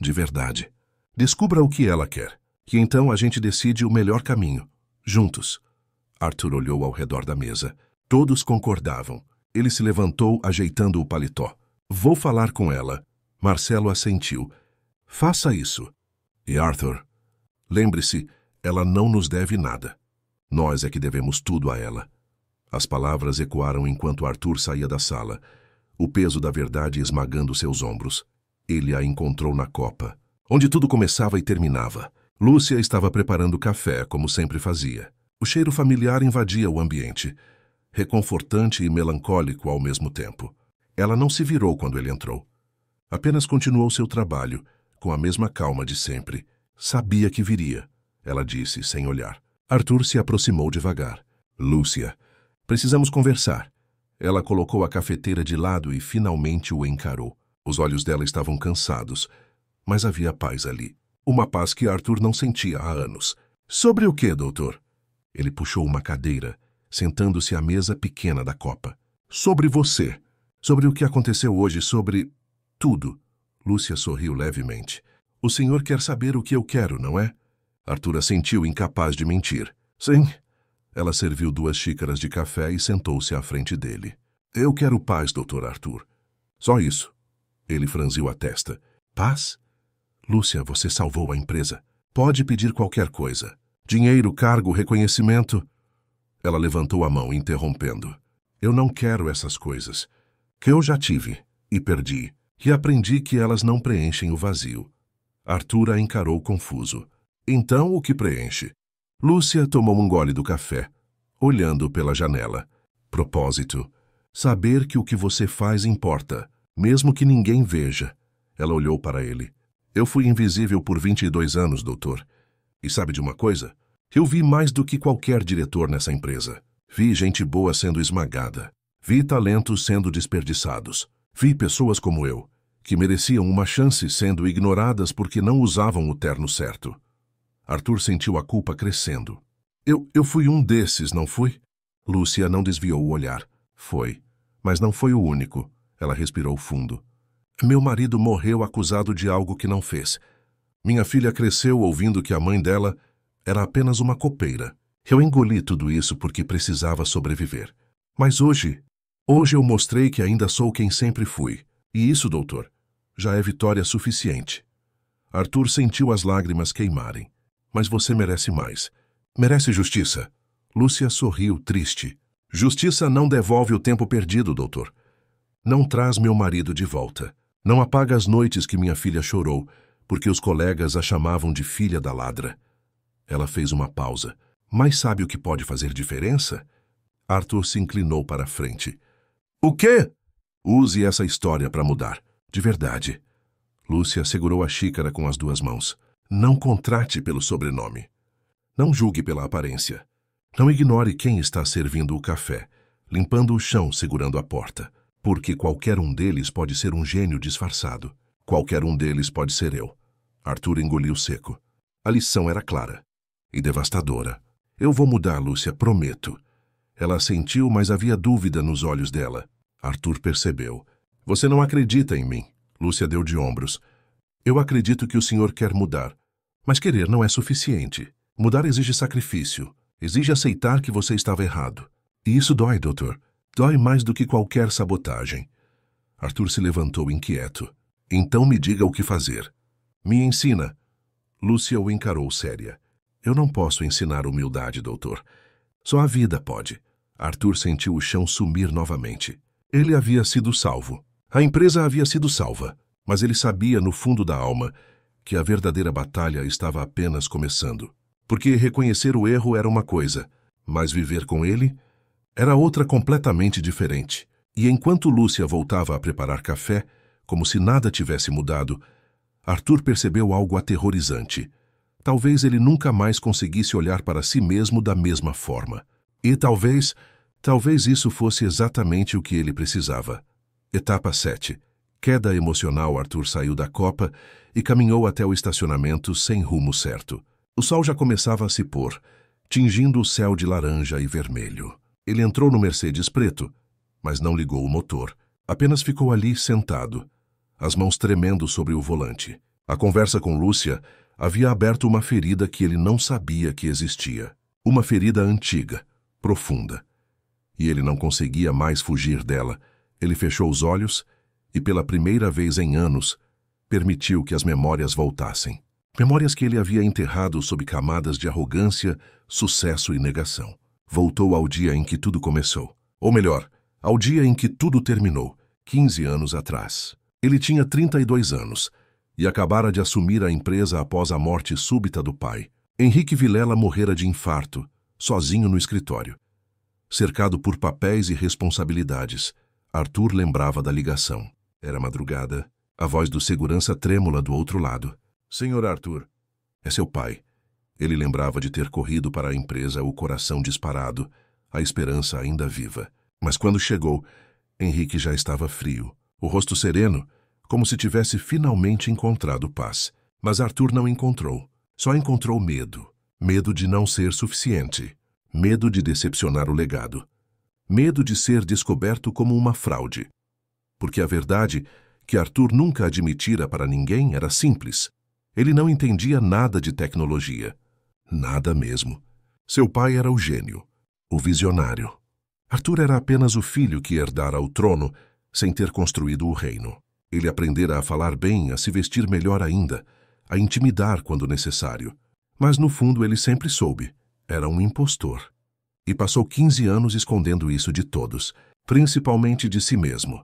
De verdade. Descubra o que ela quer. E então a gente decide o melhor caminho. Juntos. Arthur olhou ao redor da mesa. Todos concordavam. Ele se levantou, ajeitando o paletó. Vou falar com ela. Marcelo assentiu. Faça isso. E Arthur, lembre-se, ela não nos deve nada. Nós é que devemos tudo a ela. As palavras ecoaram enquanto Arthur saía da sala, o peso da verdade esmagando seus ombros. Ele a encontrou na copa, onde tudo começava e terminava. Lúcia estava preparando café, como sempre fazia. O cheiro familiar invadia o ambiente, reconfortante e melancólico ao mesmo tempo. Ela não se virou quando ele entrou. Apenas continuou seu trabalho, com a mesma calma de sempre. Sabia que viria, ela disse, sem olhar. Arthur se aproximou devagar. Lúcia, precisamos conversar. Ela colocou a cafeteira de lado e finalmente o encarou. Os olhos dela estavam cansados, mas havia paz ali. Uma paz que Arthur não sentia há anos. Sobre o que, doutor? Ele puxou uma cadeira, sentando-se à mesa pequena da copa. Sobre você. Sobre o que aconteceu hoje, sobre tudo. Lúcia sorriu levemente. O senhor quer saber o que eu quero, não é? Arthur assentiu, incapaz de mentir. Sim. Ela serviu 2 xícaras de café e sentou-se à frente dele. Eu quero paz, doutor Arthur. Só isso. Ele franziu a testa. Paz? Lúcia, você salvou a empresa. Pode pedir qualquer coisa. Dinheiro, cargo, reconhecimento. Ela levantou a mão, interrompendo. Eu não quero essas coisas. Que eu já tive e perdi. E aprendi que elas não preenchem o vazio. Arthur a encarou confuso. Então, o que preenche? Lúcia tomou um gole do café, olhando pela janela. Propósito. Saber que o que você faz importa, mesmo que ninguém veja. Ela olhou para ele. Eu fui invisível por 22 anos, doutor. E sabe de uma coisa? Eu vi mais do que qualquer diretor nessa empresa. Vi gente boa sendo esmagada. Vi talentos sendo desperdiçados. Vi pessoas como eu, que mereciam uma chance sendo ignoradas porque não usavam o terno certo. Arthur sentiu a culpa crescendo. Eu fui um desses, não fui? Lúcia não desviou o olhar. Foi. Mas não foi o único. Ela respirou fundo. Meu marido morreu acusado de algo que não fez. Minha filha cresceu ouvindo que a mãe dela era apenas uma copeira. Eu engoli tudo isso porque precisava sobreviver. Mas hoje eu mostrei que ainda sou quem sempre fui. E isso, doutor, já é vitória suficiente. Arthur sentiu as lágrimas queimarem. Mas você merece mais. Merece justiça. Lúcia sorriu, triste. Justiça não devolve o tempo perdido, doutor. Não traz meu marido de volta. Não apaga as noites que minha filha chorou, porque os colegas a chamavam de filha da ladra. Ela fez uma pausa. Mas sabe o que pode fazer diferença? Arthur se inclinou para a frente. O quê? Use essa história para mudar. De verdade. Lúcia segurou a xícara com as 2 mãos. Não contrate pelo sobrenome. Não julgue pela aparência. Não ignore quem está servindo o café, limpando o chão, segurando a porta. Porque qualquer um deles pode ser um gênio disfarçado. Qualquer um deles pode ser eu. Arthur engoliu seco. A lição era clara e devastadora. Eu vou mudar, Lúcia, prometo. Ela assentiu, mas havia dúvida nos olhos dela. Arthur percebeu. Você não acredita em mim. Lúcia deu de ombros. Eu acredito que o senhor quer mudar. Mas querer não é suficiente. Mudar exige sacrifício. Exige aceitar que você estava errado. E isso dói, doutor. Dói mais do que qualquer sabotagem. Arthur se levantou inquieto. Então me diga o que fazer. Me ensina. Lúcia o encarou séria. Eu não posso ensinar humildade, doutor. Só a vida pode. Arthur sentiu o chão sumir novamente. Ele havia sido salvo. A empresa havia sido salva. Mas ele sabia, no fundo da alma, que a verdadeira batalha estava apenas começando. Porque reconhecer o erro era uma coisa, mas viver com ele era outra completamente diferente. E enquanto Lúcia voltava a preparar café, como se nada tivesse mudado, Arthur percebeu algo aterrorizante. Talvez ele nunca mais conseguisse olhar para si mesmo da mesma forma. E talvez isso fosse exatamente o que ele precisava. Etapa 7. Queda emocional. Arthur saiu da copa e caminhou até o estacionamento sem rumo certo. O sol já começava a se pôr, tingindo o céu de laranja e vermelho. Ele entrou no Mercedes preto, mas não ligou o motor. Apenas ficou ali sentado, as mãos tremendo sobre o volante. A conversa com Lúcia havia aberto uma ferida que ele não sabia que existia. Uma ferida antiga, profunda. E ele não conseguia mais fugir dela. Ele fechou os olhos e, pela primeira vez em anos, permitiu que as memórias voltassem. Memórias que ele havia enterrado sob camadas de arrogância, sucesso e negação. Voltou ao dia em que tudo começou. Ou melhor, ao dia em que tudo terminou, 15 anos atrás. Ele tinha 32 anos e acabara de assumir a empresa após a morte súbita do pai. Henrique Vilela morrera de infarto, sozinho no escritório. Cercado por papéis e responsabilidades, Arthur lembrava da ligação. Era madrugada, a voz do segurança trêmula do outro lado. Senhor Arthur, é seu pai. Ele lembrava de ter corrido para a empresa, o coração disparado, a esperança ainda viva. Mas quando chegou, Henrique já estava frio, o rosto sereno, como se tivesse finalmente encontrado paz. Mas Arthur não encontrou. Só encontrou medo. Medo de não ser suficiente. Medo de decepcionar o legado. Medo de ser descoberto como uma fraude. Porque a verdade que Arthur nunca admitira para ninguém era simples. Ele não entendia nada de tecnologia. Nada mesmo. Seu pai era o gênio, o visionário. Arthur era apenas o filho que herdara o trono sem ter construído o reino. Ele aprendera a falar bem, a se vestir melhor ainda, a intimidar quando necessário. Mas no fundo ele sempre soube. Era um impostor. E passou 15 anos escondendo isso de todos, principalmente de si mesmo.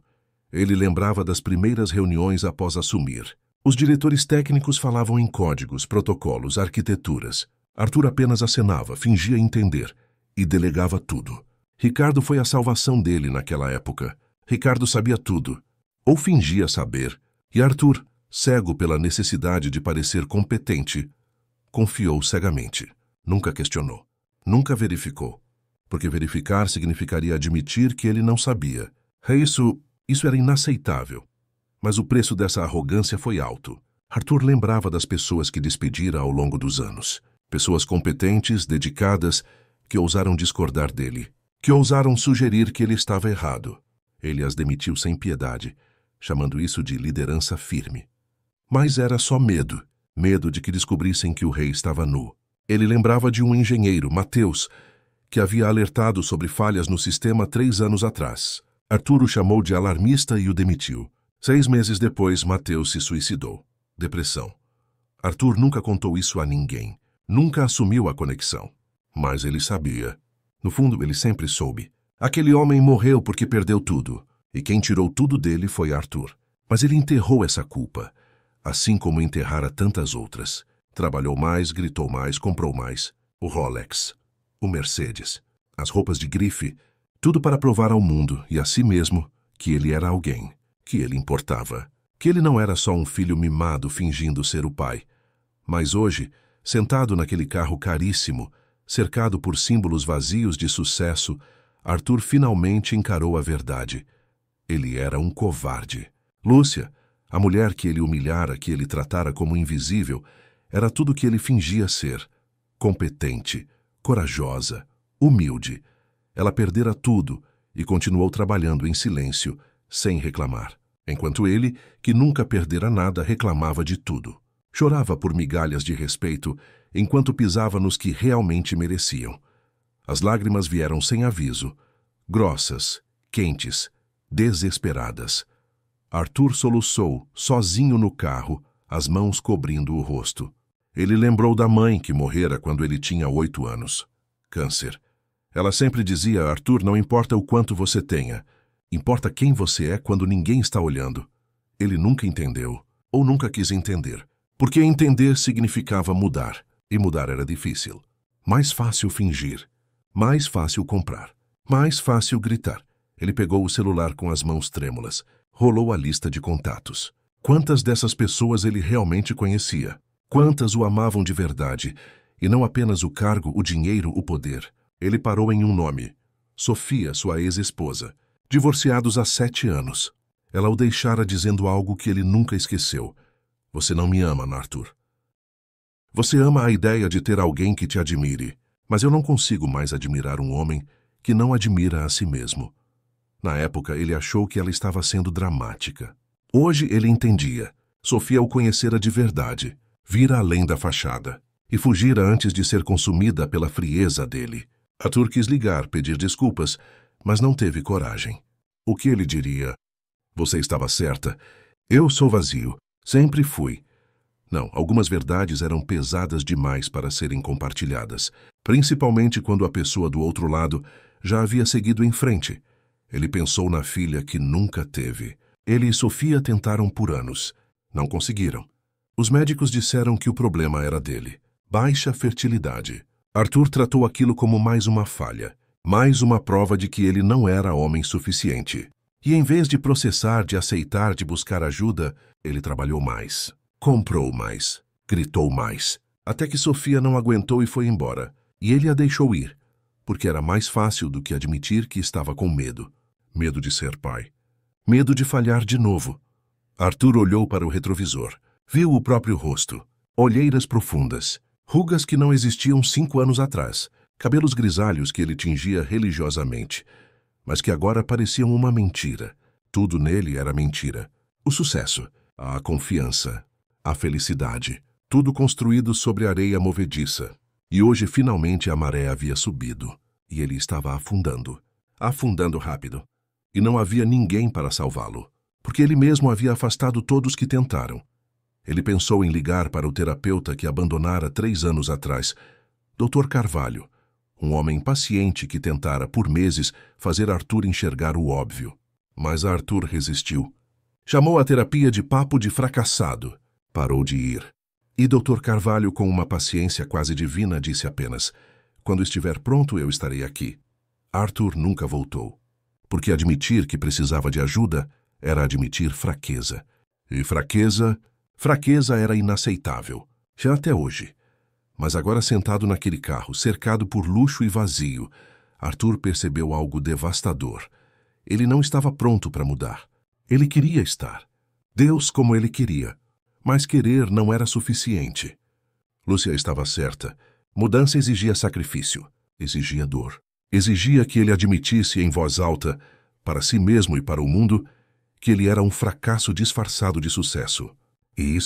Ele lembrava das primeiras reuniões após assumir. Os diretores técnicos falavam em códigos, protocolos, arquiteturas. Arthur apenas acenava, fingia entender e delegava tudo. Ricardo foi a salvação dele naquela época. Ricardo sabia tudo, ou fingia saber, e Arthur, cego pela necessidade de parecer competente, confiou cegamente. Nunca questionou, nunca verificou, porque verificar significaria admitir que ele não sabia. Isso era inaceitável. Mas o preço dessa arrogância foi alto. Arthur lembrava das pessoas que despedira ao longo dos anos. Pessoas competentes, dedicadas, que ousaram discordar dele, que ousaram sugerir que ele estava errado. Ele as demitiu sem piedade, chamando isso de liderança firme. Mas era só medo. Medo de que descobrissem que o rei estava nu. Ele lembrava de um engenheiro, Mateus, que havia alertado sobre falhas no sistema 3 anos atrás. Arthur o chamou de alarmista e o demitiu. 6 meses depois, Mateus se suicidou. Depressão. Arthur nunca contou isso a ninguém. Nunca assumiu a conexão. Mas ele sabia. No fundo, ele sempre soube. Aquele homem morreu porque perdeu tudo. E quem tirou tudo dele foi Arthur. Mas ele enterrou essa culpa, assim como enterrara tantas outras. Trabalhou mais, gritou mais, comprou mais. O Rolex, o Mercedes, as roupas de grife, tudo para provar ao mundo e a si mesmo que ele era alguém, que ele importava. Que ele não era só um filho mimado fingindo ser o pai. Mas hoje, sentado naquele carro caríssimo, cercado por símbolos vazios de sucesso, Arthur finalmente encarou a verdade. Ele era um covarde. Lúcia, a mulher que ele humilhara, que ele tratara como invisível, era tudo o que ele fingia ser. Competente, corajosa, humilde. Ela perdera tudo e continuou trabalhando em silêncio, sem reclamar. Enquanto ele, que nunca perdera nada, reclamava de tudo. Chorava por migalhas de respeito, enquanto pisava nos que realmente mereciam. As lágrimas vieram sem aviso, grossas, quentes, desesperadas. Arthur soluçou, sozinho no carro, as mãos cobrindo o rosto. Ele lembrou da mãe que morrera quando ele tinha 8 anos. Câncer. Ela sempre dizia: Arthur, não importa o quanto você tenha, importa quem você é quando ninguém está olhando. Ele nunca entendeu, ou nunca quis entender, porque entender significava mudar, e mudar era difícil. Mais fácil fingir, mais fácil comprar, mais fácil gritar. Ele pegou o celular com as mãos trêmulas, rolou a lista de contatos. Quantas dessas pessoas ele realmente conhecia? Quantas o amavam de verdade, e não apenas o cargo, o dinheiro, o poder. Ele parou em um nome: Sofia, sua ex-esposa. Divorciados há 7 anos. Ela o deixara dizendo algo que ele nunca esqueceu: você não me ama, Arthur. Você ama a ideia de ter alguém que te admire, mas eu não consigo mais admirar um homem que não admira a si mesmo. Na época, ele achou que ela estava sendo dramática. Hoje ele entendia. Sofia o conhecera de verdade, vira além da fachada, e fugira antes de ser consumida pela frieza dele. Arthur quis ligar, pedir desculpas, mas não teve coragem. O que ele diria? Você estava certa. Eu sou vazio. Sempre fui. Não, algumas verdades eram pesadas demais para serem compartilhadas, principalmente quando a pessoa do outro lado já havia seguido em frente. Ele pensou na filha que nunca teve. Ele e Sofia tentaram por anos. Não conseguiram. Os médicos disseram que o problema era dele: baixa fertilidade. Arthur tratou aquilo como mais uma falha, mais uma prova de que ele não era homem suficiente. E em vez de processar, de aceitar, de buscar ajuda, ele trabalhou mais. Comprou mais, gritou mais, até que Sofia não aguentou e foi embora. E ele a deixou ir, porque era mais fácil do que admitir que estava com medo. Medo de ser pai. Medo de falhar de novo. Arthur olhou para o retrovisor. Viu o próprio rosto. Olheiras profundas. Rugas que não existiam 5 anos atrás. Cabelos grisalhos que ele tingia religiosamente, mas que agora pareciam uma mentira. Tudo nele era mentira. O sucesso, a confiança, a felicidade, tudo construído sobre areia movediça. E hoje, finalmente, a maré havia subido, e ele estava afundando. Afundando rápido. E não havia ninguém para salvá-lo, porque ele mesmo havia afastado todos que tentaram. Ele pensou em ligar para o terapeuta que abandonara 3 anos atrás, Dr. Carvalho, um homem paciente que tentara por meses fazer Arthur enxergar o óbvio. Mas Arthur resistiu. Chamou a terapia de papo de fracassado. Parou de ir. E Dr. Carvalho, com uma paciência quase divina, disse apenas: quando estiver pronto, eu estarei aqui. Arthur nunca voltou, porque admitir que precisava de ajuda era admitir fraqueza. E fraqueza era inaceitável, já até hoje. Mas agora, sentado naquele carro, cercado por luxo e vazio, Arthur percebeu algo devastador. Ele não estava pronto para mudar. Ele queria estar. Deus como ele queria. Mas querer não era suficiente. Lúcia estava certa. Mudança exigia sacrifício, exigia dor. Exigia que ele admitisse em voz alta, para si mesmo e para o mundo, que ele era um fracasso disfarçado de sucesso. E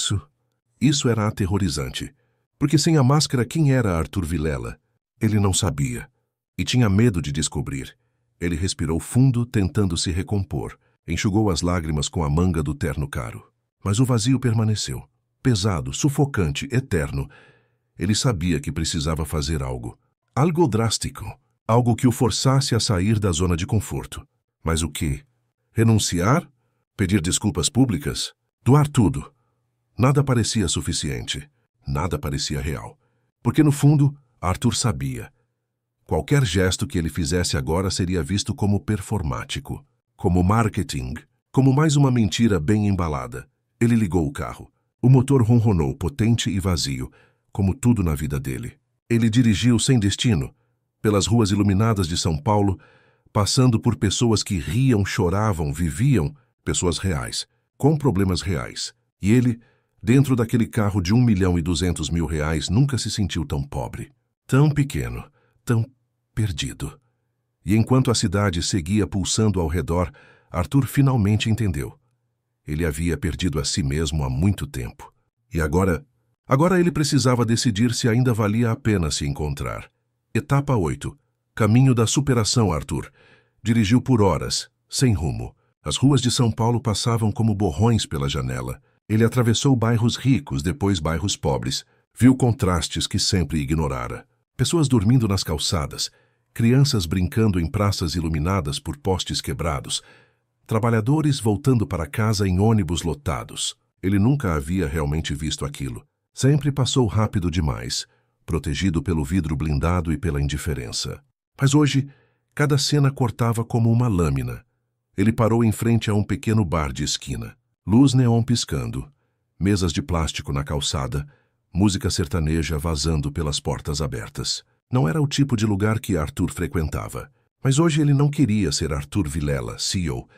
isso era aterrorizante. Porque sem a máscara, quem era Arthur Vilela? Ele não sabia. E tinha medo de descobrir. Ele respirou fundo, tentando se recompor. Enxugou as lágrimas com a manga do terno caro. Mas o vazio permaneceu. Pesado, sufocante, eterno. Ele sabia que precisava fazer algo. Algo drástico. Algo que o forçasse a sair da zona de conforto. Mas o quê? Renunciar? Pedir desculpas públicas? Doar tudo? Nada parecia suficiente. Nada parecia real. Porque, no fundo, Arthur sabia. Qualquer gesto que ele fizesse agora seria visto como performático, como marketing, como mais uma mentira bem embalada. Ele ligou o carro. O motor ronronou, potente e vazio, como tudo na vida dele. Ele dirigiu sem destino, pelas ruas iluminadas de São Paulo, passando por pessoas que riam, choravam, viviam, pessoas reais, com problemas reais. E ele, dentro daquele carro de R$1.200.000, nunca se sentiu tão pobre, tão pequeno, tão perdido. E enquanto a cidade seguia pulsando ao redor, Arthur finalmente entendeu. Ele havia perdido a si mesmo há muito tempo. E agora ele precisava decidir se ainda valia a pena se encontrar. Etapa 8. Caminho da superação, Arthur. Dirigiu por horas, sem rumo. As ruas de São Paulo passavam como borrões pela janela. Ele atravessou bairros ricos, depois bairros pobres. Viu contrastes que sempre ignorara. Pessoas dormindo nas calçadas, crianças brincando em praças iluminadas por postes quebrados, trabalhadores voltando para casa em ônibus lotados. Ele nunca havia realmente visto aquilo. Sempre passou rápido demais, protegido pelo vidro blindado e pela indiferença. Mas hoje, cada cena cortava como uma lâmina. Ele parou em frente a um pequeno bar de esquina. Luz neon piscando, mesas de plástico na calçada, música sertaneja vazando pelas portas abertas. Não era o tipo de lugar que Arthur frequentava. Mas hoje ele não queria ser Arthur Vilela, CEO.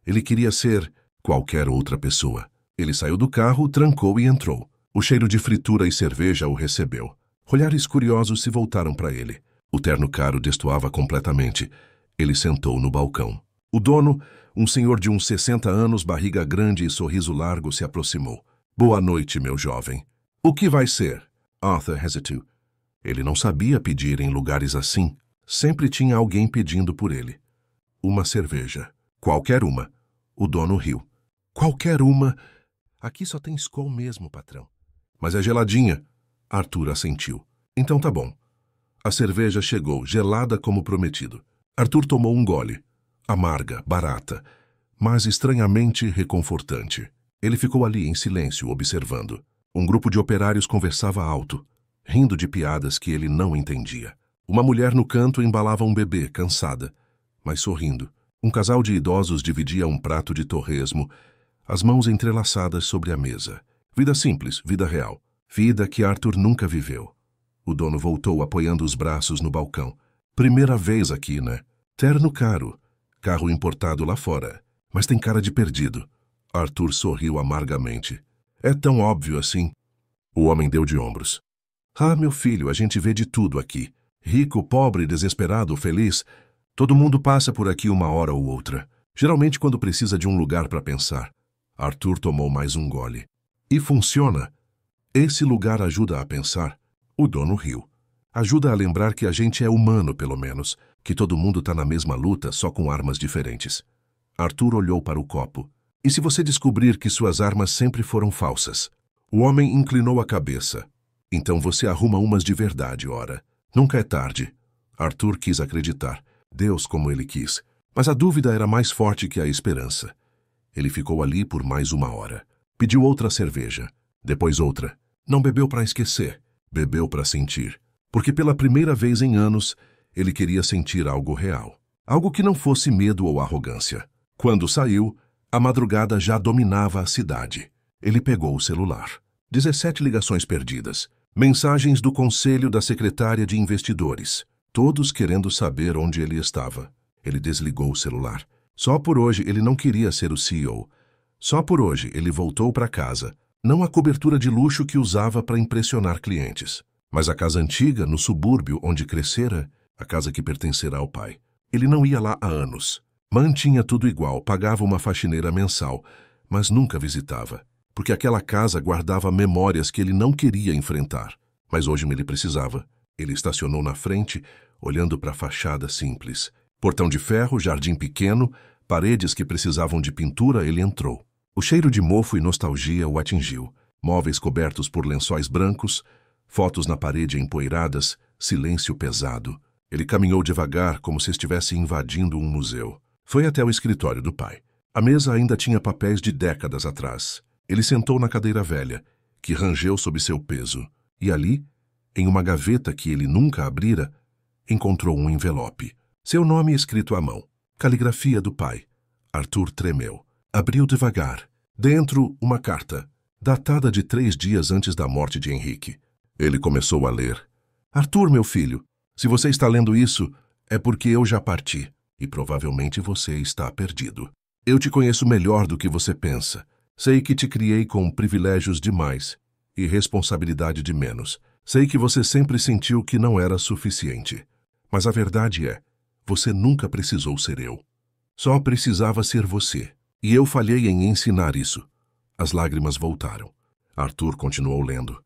Ele queria ser qualquer outra pessoa. Ele saiu do carro, trancou e entrou. O cheiro de fritura e cerveja o recebeu. Olhares curiosos se voltaram para ele. O terno caro destoava completamente. Ele sentou no balcão. O dono, um senhor de uns 60 anos, barriga grande e sorriso largo, se aproximou. Boa noite, meu jovem. O que vai ser? Arthur hesitou. Ele não sabia pedir em lugares assim. Sempre tinha alguém pedindo por ele. Uma cerveja. Qualquer uma. O dono riu. Qualquer uma? Aqui só tem Skol mesmo, patrão. Mas é geladinha. Arthur assentiu. Então tá bom. A cerveja chegou, gelada como prometido. Arthur tomou um gole. Amarga, barata, mas estranhamente reconfortante. Ele ficou ali em silêncio, observando. Um grupo de operários conversava alto, rindo de piadas que ele não entendia. Uma mulher no canto embalava um bebê, cansada, mas sorrindo. Um casal de idosos dividia um prato de torresmo, as mãos entrelaçadas sobre a mesa. Vida simples, vida real. Vida que Arthur nunca viveu. O dono voltou apoiando os braços no balcão. Primeira vez aqui, né? Terno caro. Carro importado lá fora. Mas tem cara de perdido. Arthur sorriu amargamente. É tão óbvio assim. O homem deu de ombros. Ah, meu filho, a gente vê de tudo aqui. Rico, pobre, desesperado, feliz. Todo mundo passa por aqui uma hora ou outra. Geralmente quando precisa de um lugar para pensar. Arthur tomou mais um gole. E funciona. Esse lugar ajuda a pensar. O dono riu. Ajuda a lembrar que a gente é humano, pelo menos. Que todo mundo está na mesma luta, só com armas diferentes. Arthur olhou para o copo. E se você descobrir que suas armas sempre foram falsas? O homem inclinou a cabeça. Então você arruma umas de verdade, ora. Nunca é tarde. Arthur quis acreditar. Deus como ele quis. Mas a dúvida era mais forte que a esperança. Ele ficou ali por mais uma hora. Pediu outra cerveja. Depois outra. Não bebeu para esquecer. Bebeu para sentir. Porque pela primeira vez em anos, ele queria sentir algo real. Algo que não fosse medo ou arrogância. Quando saiu, a madrugada já dominava a cidade. Ele pegou o celular. 17 ligações perdidas. Mensagens do conselho da secretária de investidores. Todos querendo saber onde ele estava. Ele desligou o celular. Só por hoje ele não queria ser o CEO. Só por hoje ele voltou para casa. Não a cobertura de luxo que usava para impressionar clientes, mas a casa antiga, no subúrbio onde crescera, a casa que pertencerá ao pai. Ele não ia lá há anos. Mantinha tudo igual, pagava uma faxineira mensal, mas nunca visitava, porque aquela casa guardava memórias que ele não queria enfrentar. Mas hoje ele precisava. Ele estacionou na frente, olhando para a fachada simples. Portão de ferro, jardim pequeno, paredes que precisavam de pintura, ele entrou. O cheiro de mofo e nostalgia o atingiu. Móveis cobertos por lençóis brancos, fotos na parede empoeiradas, silêncio pesado. Ele caminhou devagar, como se estivesse invadindo um museu. Foi até o escritório do pai. A mesa ainda tinha papéis de décadas atrás. Ele sentou na cadeira velha, que rangeu sob seu peso. E ali, em uma gaveta que ele nunca abrira, encontrou um envelope. Seu nome escrito à mão. Caligrafia do pai. Arthur tremeu. Abriu devagar. Dentro, uma carta, datada de 3 dias antes da morte de Henrique. Ele começou a ler. Arthur, meu filho, se você está lendo isso, é porque eu já parti, e provavelmente você está perdido. Eu te conheço melhor do que você pensa. Sei que te criei com privilégios demais e responsabilidade de menos. Sei que você sempre sentiu que não era suficiente. Mas a verdade é, você nunca precisou ser eu. Só precisava ser você. E eu falhei em ensinar isso. As lágrimas voltaram. Arthur continuou lendo.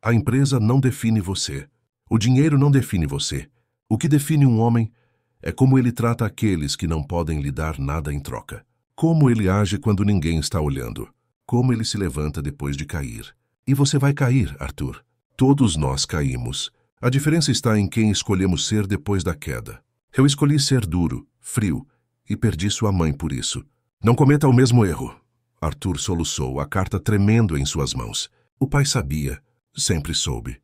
A empresa não define você. O dinheiro não define você. O que define um homem é como ele trata aqueles que não podem lhe dar nada em troca. Como ele age quando ninguém está olhando. Como ele se levanta depois de cair. E você vai cair, Arthur. Todos nós caímos. A diferença está em quem escolhemos ser depois da queda. Eu escolhi ser duro, frio, e perdi sua mãe por isso. Não cometa o mesmo erro. Arthur soluçou, a carta tremendo em suas mãos. O pai sabia, sempre soube.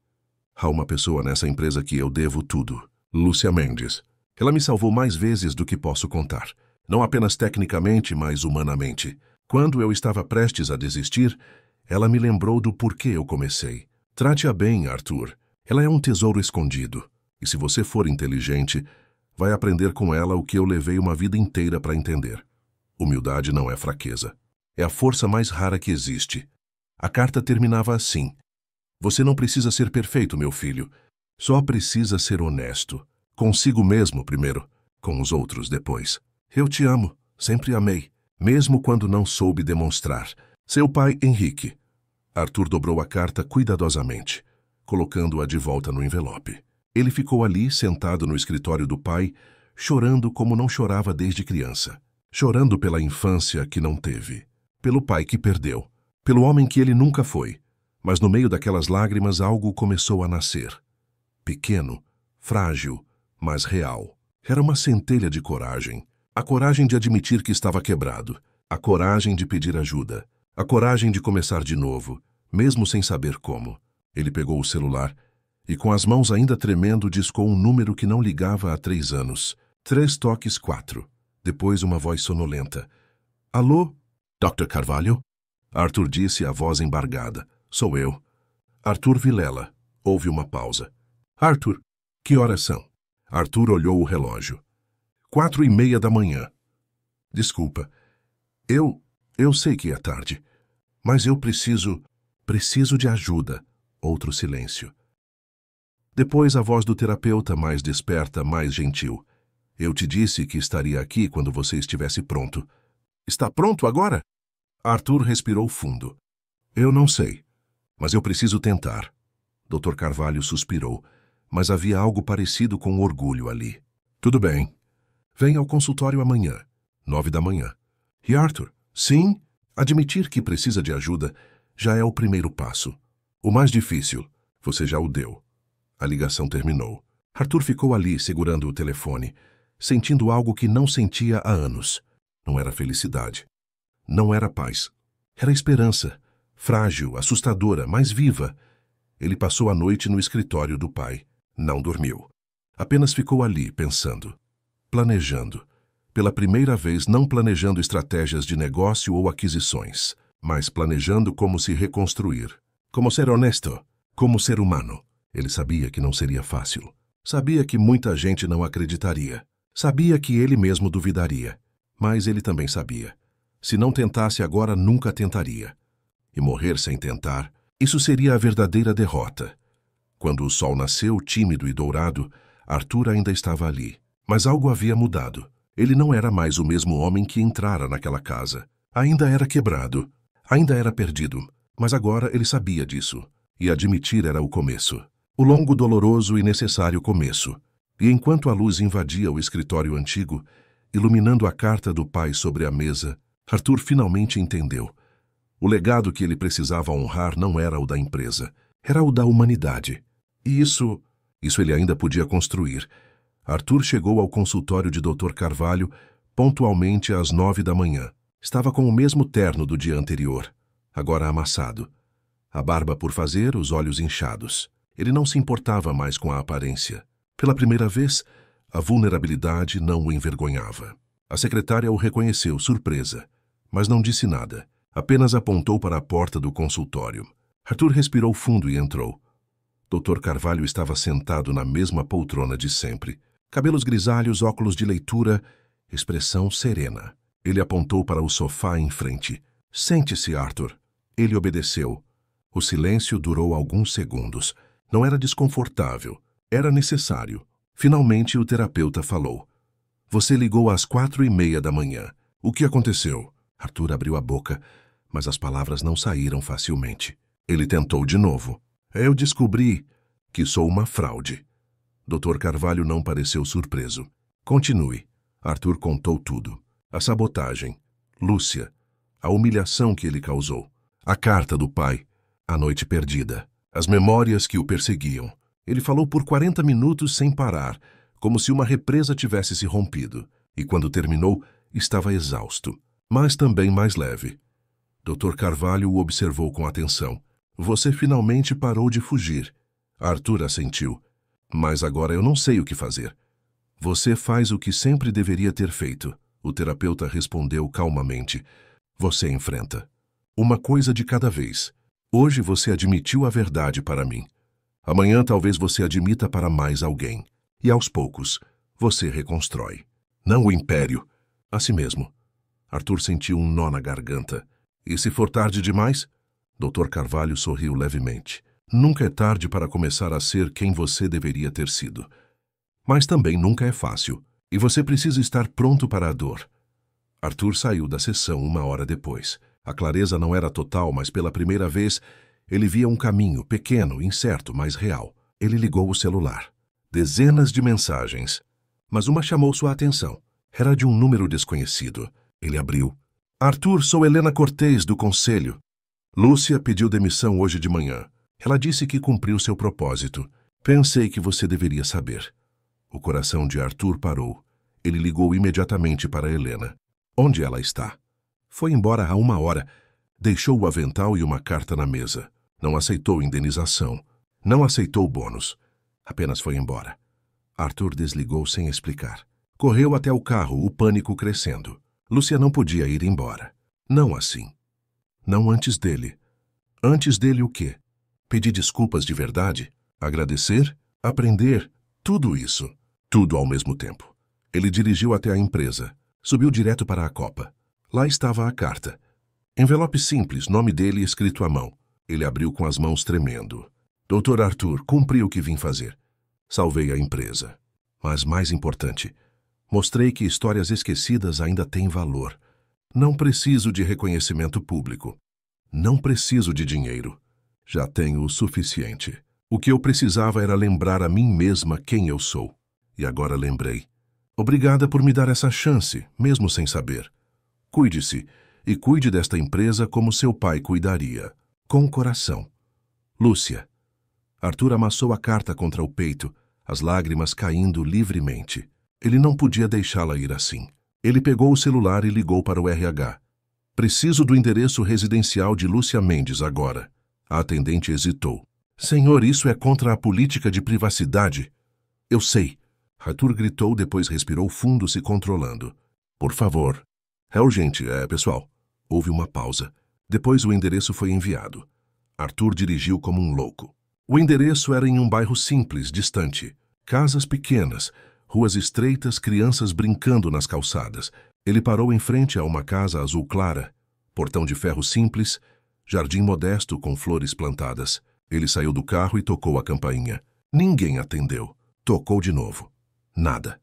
Há uma pessoa nessa empresa que eu devo tudo. Lúcia Mendes. Ela me salvou mais vezes do que posso contar. Não apenas tecnicamente, mas humanamente. Quando eu estava prestes a desistir, ela me lembrou do porquê eu comecei. Trate-a bem, Arthur. Ela é um tesouro escondido. E se você for inteligente, vai aprender com ela o que eu levei uma vida inteira para entender. Humildade não é fraqueza. É a força mais rara que existe. A carta terminava assim: Você não precisa ser perfeito, meu filho. Só precisa ser honesto. Consigo mesmo primeiro, com os outros depois. Eu te amo, sempre amei, mesmo quando não soube demonstrar. Seu pai, Henrique. Arthur dobrou a carta cuidadosamente, colocando-a de volta no envelope. Ele ficou ali, sentado no escritório do pai, chorando como não chorava desde criança. Chorando pela infância que não teve, pelo pai que perdeu, pelo homem que ele nunca foi. Mas no meio daquelas lágrimas algo começou a nascer. Pequeno, frágil, mas real. Era uma centelha de coragem. A coragem de admitir que estava quebrado. A coragem de pedir ajuda. A coragem de começar de novo, mesmo sem saber como. Ele pegou o celular e, com as mãos ainda tremendo, discou um número que não ligava há 3 anos. 3 toques 4. Depois uma voz sonolenta. Alô? Dr. Carvalho? Arthur disse, a voz embargada. Sou eu. Arthur Vilela. Houve uma pausa. Arthur, que horas são? Arthur olhou o relógio. 4:30 da manhã. Desculpa. Eu sei que é tarde. Mas eu preciso de ajuda. Outro silêncio. Depois a voz do terapeuta, mais desperta, mais gentil. Eu te disse que estaria aqui quando você estivesse pronto. Está pronto agora? Arthur respirou fundo. Eu não sei, mas eu preciso tentar. Dr. Carvalho suspirou, mas havia algo parecido com orgulho ali. Tudo bem. Venha ao consultório amanhã, 9 da manhã. E Arthur, sim, admitir que precisa de ajuda já é o primeiro passo. O mais difícil, você já o deu. A ligação terminou. Arthur ficou ali, segurando o telefone, sentindo algo que não sentia há anos. Não era felicidade. Não era paz. Era esperança. Frágil, assustadora, mas viva. Ele passou a noite no escritório do pai. Não dormiu. Apenas ficou ali, pensando. Planejando. Pela primeira vez, não planejando estratégias de negócio ou aquisições, mas planejando como se reconstruir. Como ser honesto. Como ser humano. Ele sabia que não seria fácil. Sabia que muita gente não acreditaria. Sabia que ele mesmo duvidaria. Mas ele também sabia. Se não tentasse agora, nunca tentaria. E morrer sem tentar, isso seria a verdadeira derrota. Quando o sol nasceu, tímido e dourado, Arthur ainda estava ali. Mas algo havia mudado. Ele não era mais o mesmo homem que entrara naquela casa. Ainda era quebrado. Ainda era perdido. Mas agora ele sabia disso. E admitir era o começo. O longo, doloroso e necessário começo. E enquanto a luz invadia o escritório antigo, iluminando a carta do pai sobre a mesa, Arthur finalmente entendeu. O legado que ele precisava honrar não era o da empresa, era o da humanidade. E isso ele ainda podia construir. Arthur chegou ao consultório de Dr. Carvalho pontualmente às 9 da manhã. Estava com o mesmo terno do dia anterior, agora amassado. A barba por fazer, os olhos inchados. Ele não se importava mais com a aparência. Pela primeira vez, a vulnerabilidade não o envergonhava. A secretária o reconheceu, surpresa, mas não disse nada. Apenas apontou para a porta do consultório. Arthur respirou fundo e entrou. Dr. Carvalho estava sentado na mesma poltrona de sempre. Cabelos grisalhos, óculos de leitura, expressão serena. Ele apontou para o sofá em frente. Sente-se, Arthur. Ele obedeceu. O silêncio durou alguns segundos. Não era desconfortável. Era necessário. Finalmente o terapeuta falou. Você ligou às 4:30 da manhã. O que aconteceu? Arthur abriu a boca, mas as palavras não saíram facilmente. Ele tentou de novo. Eu descobri que sou uma fraude. Dr. Carvalho não pareceu surpreso. Continue. Arthur contou tudo. A sabotagem, Lúcia, a humilhação que ele causou, a carta do pai, a noite perdida, as memórias que o perseguiam. Ele falou por 40 minutos sem parar, como se uma represa tivesse se rompido, e quando terminou, estava exausto, mas também mais leve. Dr. Carvalho o observou com atenção. Você finalmente parou de fugir. Arthur assentiu. Mas agora eu não sei o que fazer. Você faz o que sempre deveria ter feito. O terapeuta respondeu calmamente. Você enfrenta. Uma coisa de cada vez. Hoje você admitiu a verdade para mim. Amanhã talvez você admita para mais alguém. E aos poucos, você reconstrói. Não o império, a si mesmo. Arthur sentiu um nó na garganta. E se for tarde demais? Dr. Carvalho sorriu levemente. Nunca é tarde para começar a ser quem você deveria ter sido. Mas também nunca é fácil. E você precisa estar pronto para a dor. Arthur saiu da sessão 1 hora depois. A clareza não era total, mas pela primeira vez ele via um caminho, pequeno, incerto, mas real. Ele ligou o celular. Dezenas de mensagens. Mas uma chamou sua atenção. Era de um número desconhecido. Ele abriu. Arthur, sou Helena Cortês, do Conselho. Lúcia pediu demissão hoje de manhã. Ela disse que cumpriu seu propósito. Pensei que você deveria saber. O coração de Arthur parou. Ele ligou imediatamente para Helena. Onde ela está? Foi embora há 1 hora. Deixou o avental e uma carta na mesa. Não aceitou indenização. Não aceitou bônus. Apenas foi embora. Arthur desligou sem explicar. Correu até o carro, o pânico crescendo. Lúcia não podia ir embora. Não assim. Não antes dele. Antes dele o quê? Pedir desculpas de verdade? Agradecer? Aprender? Tudo isso. Tudo ao mesmo tempo. Ele dirigiu até a empresa. Subiu direto para a copa. Lá estava a carta. Envelope simples, nome dele escrito à mão. Ele abriu com as mãos tremendo. Dr. Arthur, cumpri o que vim fazer. Salvei a empresa. Mas mais importante, mostrei que histórias esquecidas ainda têm valor. Não preciso de reconhecimento público. Não preciso de dinheiro. Já tenho o suficiente. O que eu precisava era lembrar a mim mesma quem eu sou. E agora lembrei. Obrigada por me dar essa chance, mesmo sem saber. Cuide-se e cuide desta empresa como seu pai cuidaria. Com o coração. Lúcia. Arthur amassou a carta contra o peito, as lágrimas caindo livremente. Ele não podia deixá-la ir assim. Ele pegou o celular e ligou para o RH. Preciso do endereço residencial de Lúcia Mendes agora. A atendente hesitou. Senhor, isso é contra a política de privacidade. Eu sei. Arthur gritou, depois respirou fundo, se controlando. Por favor. É urgente, pessoal. Houve uma pausa. Depois o endereço foi enviado. Arthur dirigiu como um louco. O endereço era em um bairro simples, distante. Casas pequenas, ruas estreitas, crianças brincando nas calçadas. Ele parou em frente a uma casa azul clara. Portão de ferro simples, jardim modesto com flores plantadas. Ele saiu do carro e tocou a campainha. Ninguém atendeu. Tocou de novo. Nada.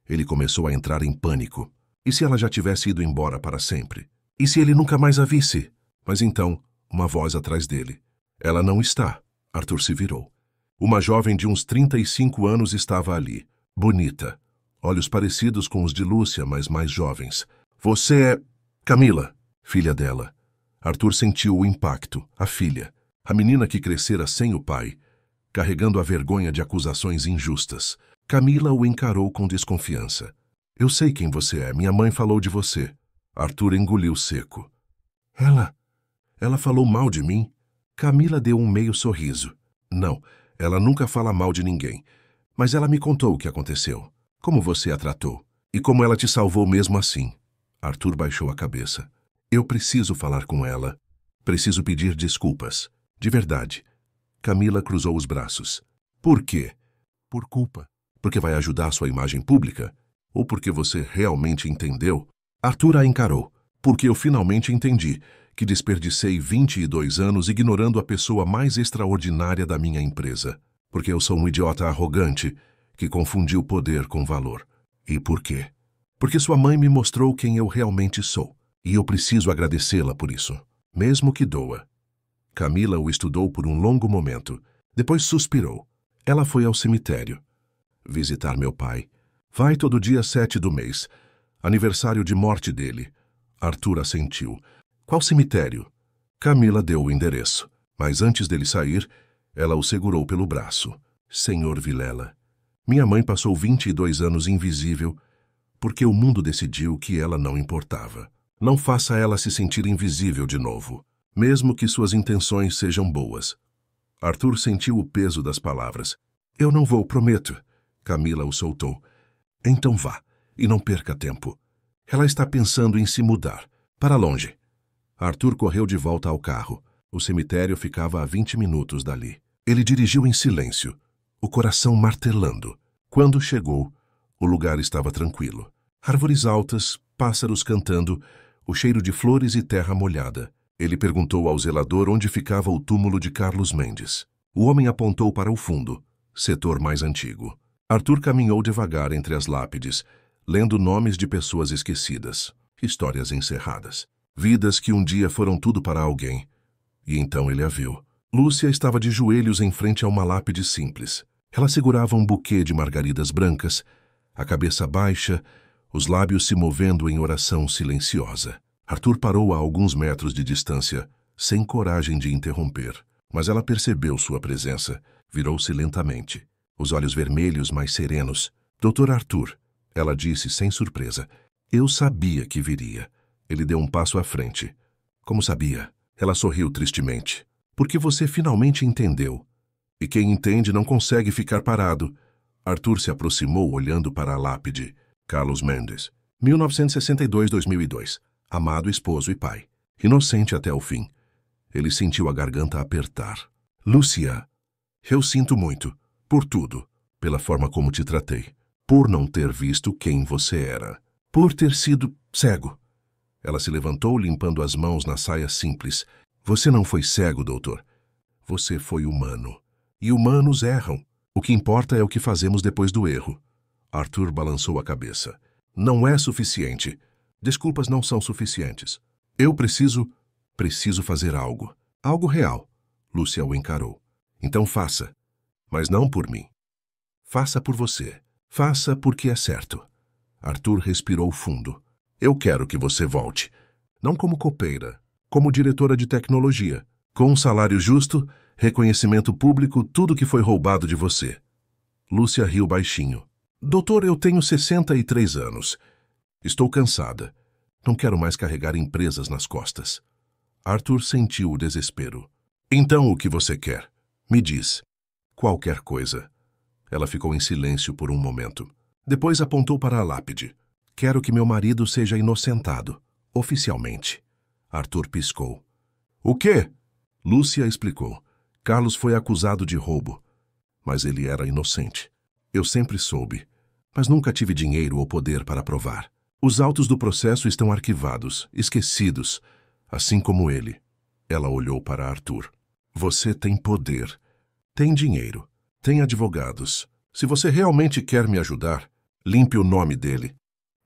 Ele começou a entrar em pânico. E se ela já tivesse ido embora para sempre? E se ele nunca mais a visse? Mas então, uma voz atrás dele. Ela não está. Arthur se virou. Uma jovem de uns 35 anos estava ali. Bonita. Olhos parecidos com os de Lúcia, mas mais jovens. Você é... Camila, filha dela. Arthur sentiu o impacto. A filha. A menina que crescera sem o pai, carregando a vergonha de acusações injustas. Camila o encarou com desconfiança. Eu sei quem você é. Minha mãe falou de você. Arthur engoliu seco. Ela falou mal de mim? Camila deu um meio sorriso. Não, ela nunca fala mal de ninguém. Mas ela me contou o que aconteceu. Como você a tratou. E como ela te salvou mesmo assim. Arthur baixou a cabeça. Eu preciso falar com ela. Preciso pedir desculpas. De verdade. Camila cruzou os braços. Por quê? Por culpa. Porque vai ajudar sua imagem pública? Ou porque você realmente entendeu? Arthur a encarou. Porque eu finalmente entendi que desperdicei 22 anos ignorando a pessoa mais extraordinária da minha empresa. Porque eu sou um idiota arrogante que confundiu poder com valor. E por quê? Porque sua mãe me mostrou quem eu realmente sou. E eu preciso agradecê-la por isso. Mesmo que doa. Camila o estudou por um longo momento. Depois suspirou. Ela foi ao cemitério. Visitar meu pai. Vai todo dia 7 do mês. Aniversário de morte dele. Arthur assentiu. Qual cemitério? Camila deu o endereço. Mas antes dele sair, ela o segurou pelo braço. Senhor Vilela, minha mãe passou 22 anos invisível porque o mundo decidiu que ela não importava. Não faça ela se sentir invisível de novo, mesmo que suas intenções sejam boas. Arthur sentiu o peso das palavras. Eu não vou, prometo. Camila o soltou. Então vá, e não perca tempo. Ela está pensando em se mudar. Para longe. Arthur correu de volta ao carro. O cemitério ficava a 20 minutos dali. Ele dirigiu em silêncio, o coração martelando. Quando chegou, o lugar estava tranquilo. Árvores altas, pássaros cantando, o cheiro de flores e terra molhada. Ele perguntou ao zelador onde ficava o túmulo de Carlos Mendes. O homem apontou para o fundo, setor mais antigo. Arthur caminhou devagar entre as lápides, lendo nomes de pessoas esquecidas, histórias encerradas, vidas que um dia foram tudo para alguém. E então ele a viu. Lúcia estava de joelhos em frente a uma lápide simples. Ela segurava um buquê de margaridas brancas, a cabeça baixa, os lábios se movendo em oração silenciosa. Arthur parou a alguns metros de distância, sem coragem de interromper. Mas ela percebeu sua presença, virou-se lentamente, os olhos vermelhos mais serenos. Doutor Arthur, ela disse sem surpresa. Eu sabia que viria. Ele deu um passo à frente. Como sabia? Ela sorriu tristemente. Porque você finalmente entendeu. E quem entende não consegue ficar parado. Arthur se aproximou olhando para a lápide. Carlos Mendes, 1962-2002. Amado esposo e pai. Inocente até o fim. Ele sentiu a garganta apertar. Lúcia, eu sinto muito. Por tudo. Pela forma como te tratei. Por não ter visto quem você era. Por ter sido cego. Ela se levantou limpando as mãos na saia simples. Você não foi cego, doutor. Você foi humano. E humanos erram. O que importa é o que fazemos depois do erro. Arthur balançou a cabeça. Não é suficiente. Desculpas não são suficientes. Eu preciso fazer algo. Algo real. Lúcia o encarou. Então faça. Mas não por mim. Faça por você. Faça porque é certo. Arthur respirou fundo. Eu quero que você volte. Não como copeira, como diretora de tecnologia. Com um salário justo, reconhecimento público, tudo que foi roubado de você. Lúcia riu baixinho. Doutor, eu tenho 63 anos. Estou cansada. Não quero mais carregar empresas nas costas. Arthur sentiu o desespero. Então o que você quer? Me diz. Qualquer coisa. Ela ficou em silêncio por um momento. Depois apontou para a lápide. Quero que meu marido seja inocentado. Oficialmente. Arthur piscou. O quê? Lúcia explicou. Carlos foi acusado de roubo. Mas ele era inocente. Eu sempre soube. Mas nunca tive dinheiro ou poder para provar. Os autos do processo estão arquivados, esquecidos, assim como ele. Ela olhou para Arthur. Você tem poder. Tem dinheiro. Tem advogados. Se você realmente quer me ajudar, limpe o nome dele.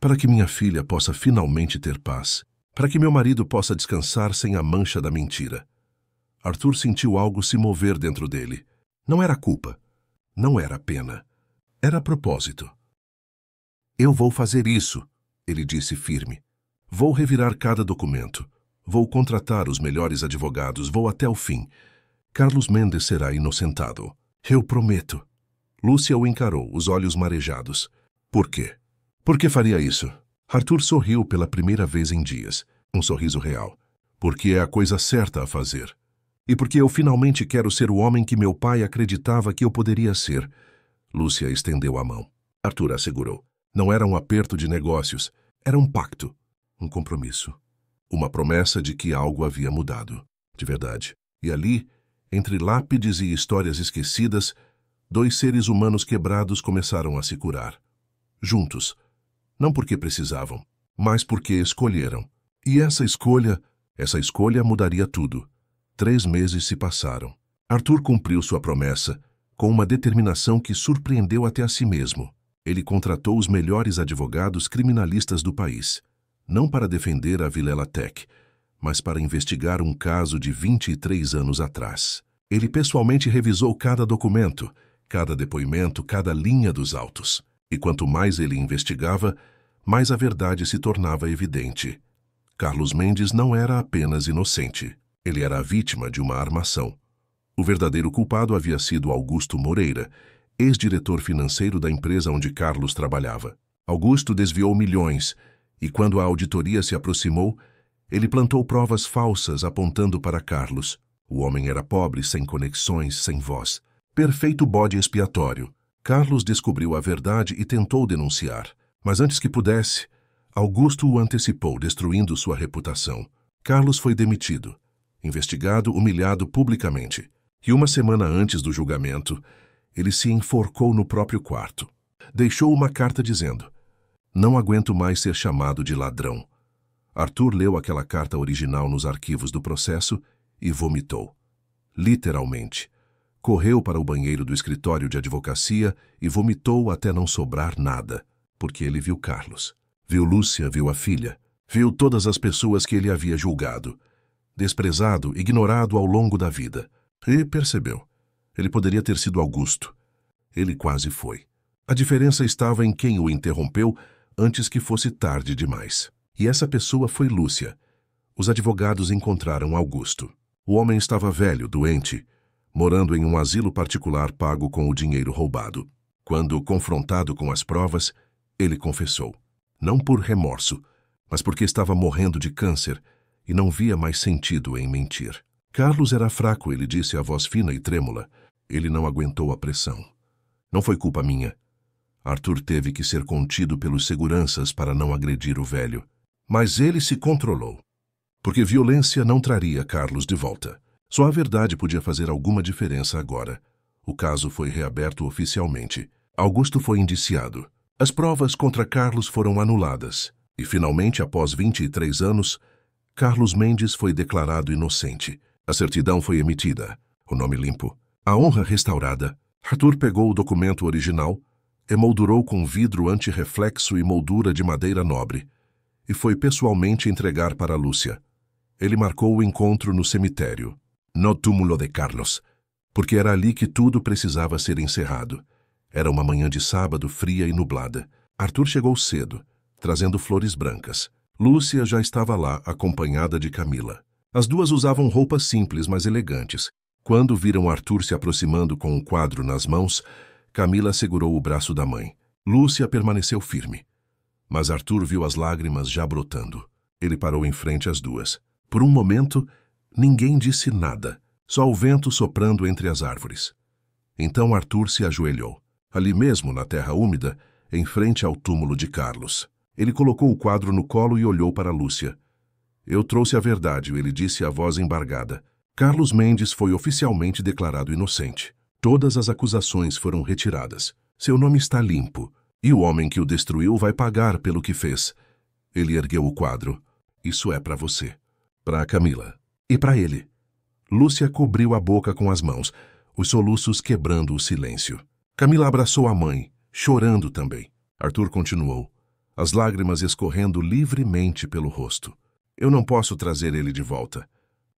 Para que minha filha possa finalmente ter paz. Para que meu marido possa descansar sem a mancha da mentira. Arthur sentiu algo se mover dentro dele. Não era culpa. Não era pena. Era propósito. Eu vou fazer isso, ele disse firme. Vou revirar cada documento. Vou contratar os melhores advogados. Vou até o fim. Carlos Mendes será inocentado. Eu prometo. Lúcia o encarou, os olhos marejados. Por quê? Por que faria isso? Arthur sorriu pela primeira vez em dias. Um sorriso real. Porque é a coisa certa a fazer. E porque eu finalmente quero ser o homem que meu pai acreditava que eu poderia ser. Lúcia estendeu a mão. Arthur a segurou. Não era um aperto de negócios. Era um pacto. Um compromisso. Uma promessa de que algo havia mudado. De verdade. E ali, entre lápides e histórias esquecidas, dois seres humanos quebrados começaram a se curar. Juntos. Não porque precisavam, mas porque escolheram. E essa escolha mudaria tudo. 3 meses se passaram. Arthur cumpriu sua promessa com uma determinação que surpreendeu até a si mesmo. Ele contratou os melhores advogados criminalistas do país, não para defender a Vilela Tech, mas para investigar um caso de 23 anos atrás. Ele pessoalmente revisou cada documento, cada depoimento, cada linha dos autos. E quanto mais ele investigava, mais a verdade se tornava evidente. Carlos Mendes não era apenas inocente. Ele era a vítima de uma armação. O verdadeiro culpado havia sido Augusto Moreira, ex-diretor financeiro da empresa onde Carlos trabalhava. Augusto desviou milhões, e quando a auditoria se aproximou, ele plantou provas falsas apontando para Carlos. O homem era pobre, sem conexões, sem voz. Perfeito bode expiatório. Carlos descobriu a verdade e tentou denunciar. Mas antes que pudesse, Augusto o antecipou, destruindo sua reputação. Carlos foi demitido. investigado, humilhado publicamente. E uma semana antes do julgamento, ele se enforcou no próprio quarto. Deixou uma carta dizendo: "Não aguento mais ser chamado de ladrão." Arthur leu aquela carta original nos arquivos do processo e vomitou. Literalmente. Correu para o banheiro do escritório de advocacia e vomitou até não sobrar nada, porque ele viu Carlos. Viu Lúcia, viu a filha. Viu todas as pessoas que ele havia julgado, desprezado, ignorado ao longo da vida. E percebeu. Ele poderia ter sido Augusto. Ele quase foi. A diferença estava em quem o interrompeu antes que fosse tarde demais. E essa pessoa foi Lúcia. Os advogados encontraram Augusto. O homem estava velho, doente, morando em um asilo particular pago com o dinheiro roubado. Quando confrontado com as provas, ele confessou. Não por remorso, mas porque estava morrendo de câncer e não via mais sentido em mentir. Carlos era fraco, ele disse a voz fina e trêmula. Ele não aguentou a pressão. Não foi culpa minha. Arthur teve que ser contido pelos seguranças para não agredir o velho. Mas ele se controlou. Porque violência não traria Carlos de volta. Só a verdade podia fazer alguma diferença agora. O caso foi reaberto oficialmente. Augusto foi indiciado. As provas contra Carlos foram anuladas. E finalmente, após 23 anos, Carlos Mendes foi declarado inocente. A certidão foi emitida. O nome limpo. A honra restaurada. Arthur pegou o documento original, emoldurou com vidro antirreflexo e moldura de madeira nobre, e foi pessoalmente entregar para Lúcia. Ele marcou o encontro no cemitério, no túmulo de Carlos, porque era ali que tudo precisava ser encerrado. Era uma manhã de sábado fria e nublada. Arthur chegou cedo, trazendo flores brancas. Lúcia já estava lá, acompanhada de Camila. As duas usavam roupas simples, mas elegantes. Quando viram Arthur se aproximando com um quadro nas mãos, Camila segurou o braço da mãe. Lúcia permaneceu firme. Mas Arthur viu as lágrimas já brotando. Ele parou em frente às duas. Por um momento, ninguém disse nada, só o vento soprando entre as árvores. Então Arthur se ajoelhou, ali mesmo na terra úmida, em frente ao túmulo de Carlos. Ele colocou o quadro no colo e olhou para Lúcia. "Eu trouxe a verdade", ele disse a voz embargada. Carlos Mendes foi oficialmente declarado inocente. Todas as acusações foram retiradas. Seu nome está limpo, e o homem que o destruiu vai pagar pelo que fez. Ele ergueu o quadro. "Isso é para você, para Camila e para ele." Lúcia cobriu a boca com as mãos, os soluços quebrando o silêncio. Camila abraçou a mãe, chorando também. Arthur continuou, as lágrimas escorrendo livremente pelo rosto. "Eu não posso trazer ele de volta.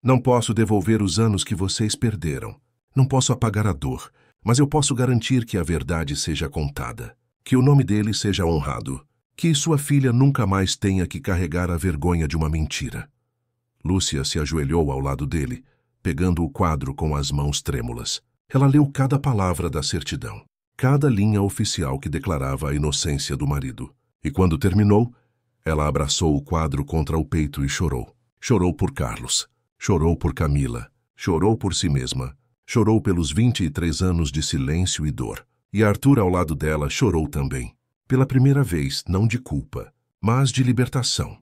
Não posso devolver os anos que vocês perderam. Não posso apagar a dor, mas eu posso garantir que a verdade seja contada, que o nome dele seja honrado, que sua filha nunca mais tenha que carregar a vergonha de uma mentira." Lúcia se ajoelhou ao lado dele, pegando o quadro com as mãos trêmulas. Ela leu cada palavra da certidão, cada linha oficial que declarava a inocência do marido. E quando terminou, ela abraçou o quadro contra o peito e chorou. Chorou por Carlos. Chorou por Camila, chorou por si mesma, chorou pelos 23 anos de silêncio e dor. E Arthur, ao lado dela, chorou também. Pela primeira vez, não de culpa, mas de libertação.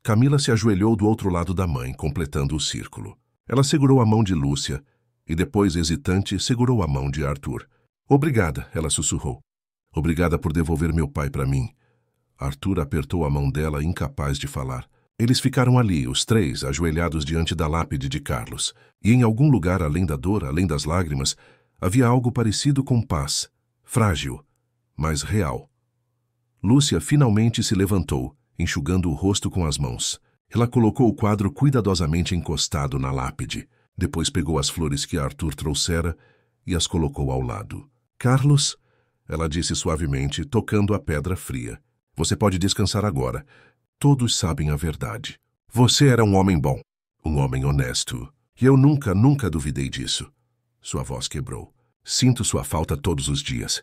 Camila se ajoelhou do outro lado da mãe, completando o círculo. Ela segurou a mão de Lúcia e depois, hesitante, segurou a mão de Arthur. "Obrigada", ela sussurrou. "Obrigada por devolver meu pai para mim." Arthur apertou a mão dela, incapaz de falar. Eles ficaram ali, os três, ajoelhados diante da lápide de Carlos. E em algum lugar, além da dor, além das lágrimas, havia algo parecido com paz, frágil, mas real. Lúcia finalmente se levantou, enxugando o rosto com as mãos. Ela colocou o quadro cuidadosamente encostado na lápide. Depois pegou as flores que Arthur trouxera e as colocou ao lado. "Carlos", ela disse suavemente, tocando a pedra fria, "você pode descansar agora. Todos sabem a verdade. Você era um homem bom, um homem honesto. E eu nunca duvidei disso." Sua voz quebrou. "Sinto sua falta todos os dias.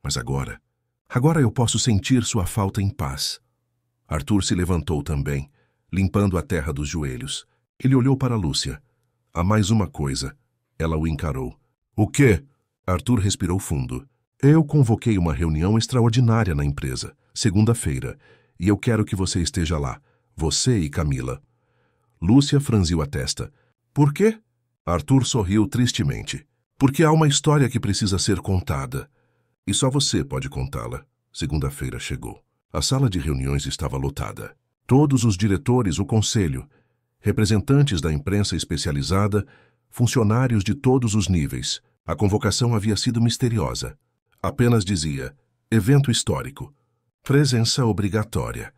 Mas agora eu posso sentir sua falta em paz." Arthur se levantou também, limpando a terra dos joelhos. Ele olhou para Lúcia. "Há mais uma coisa." Ela o encarou. "O quê?" Arthur respirou fundo. "Eu convoquei uma reunião extraordinária na empresa, segunda-feira, e eu quero que você esteja lá, você e Camila." Lúcia franziu a testa. Por quê? Arthur sorriu tristemente. Porque há uma história que precisa ser contada. E só você pode contá-la. Segunda-feira chegou. A sala de reuniões estava lotada. Todos os diretores, o conselho, representantes da imprensa especializada, funcionários de todos os níveis. A convocação havia sido misteriosa. Apenas dizia: evento histórico. Presença obrigatória.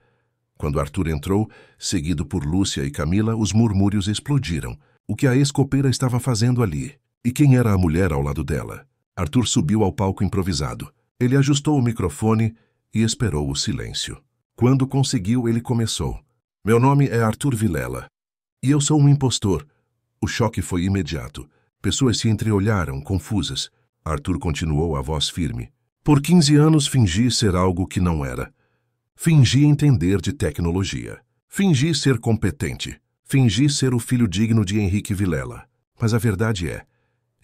Quando Arthur entrou, seguido por Lúcia e Camila, os murmúrios explodiram. O que a ex-copeira estava fazendo ali? E quem era a mulher ao lado dela? Arthur subiu ao palco improvisado. Ele ajustou o microfone e esperou o silêncio. Quando conseguiu, ele começou. Meu nome é Arthur Vilela. E eu sou um impostor. O choque foi imediato. Pessoas se entreolharam, confusas. Arthur continuou, a voz firme. Por 15 anos fingi ser algo que não era. Fingi entender de tecnologia. Fingi ser competente. Fingi ser o filho digno de Henrique Vilela. Mas a verdade é,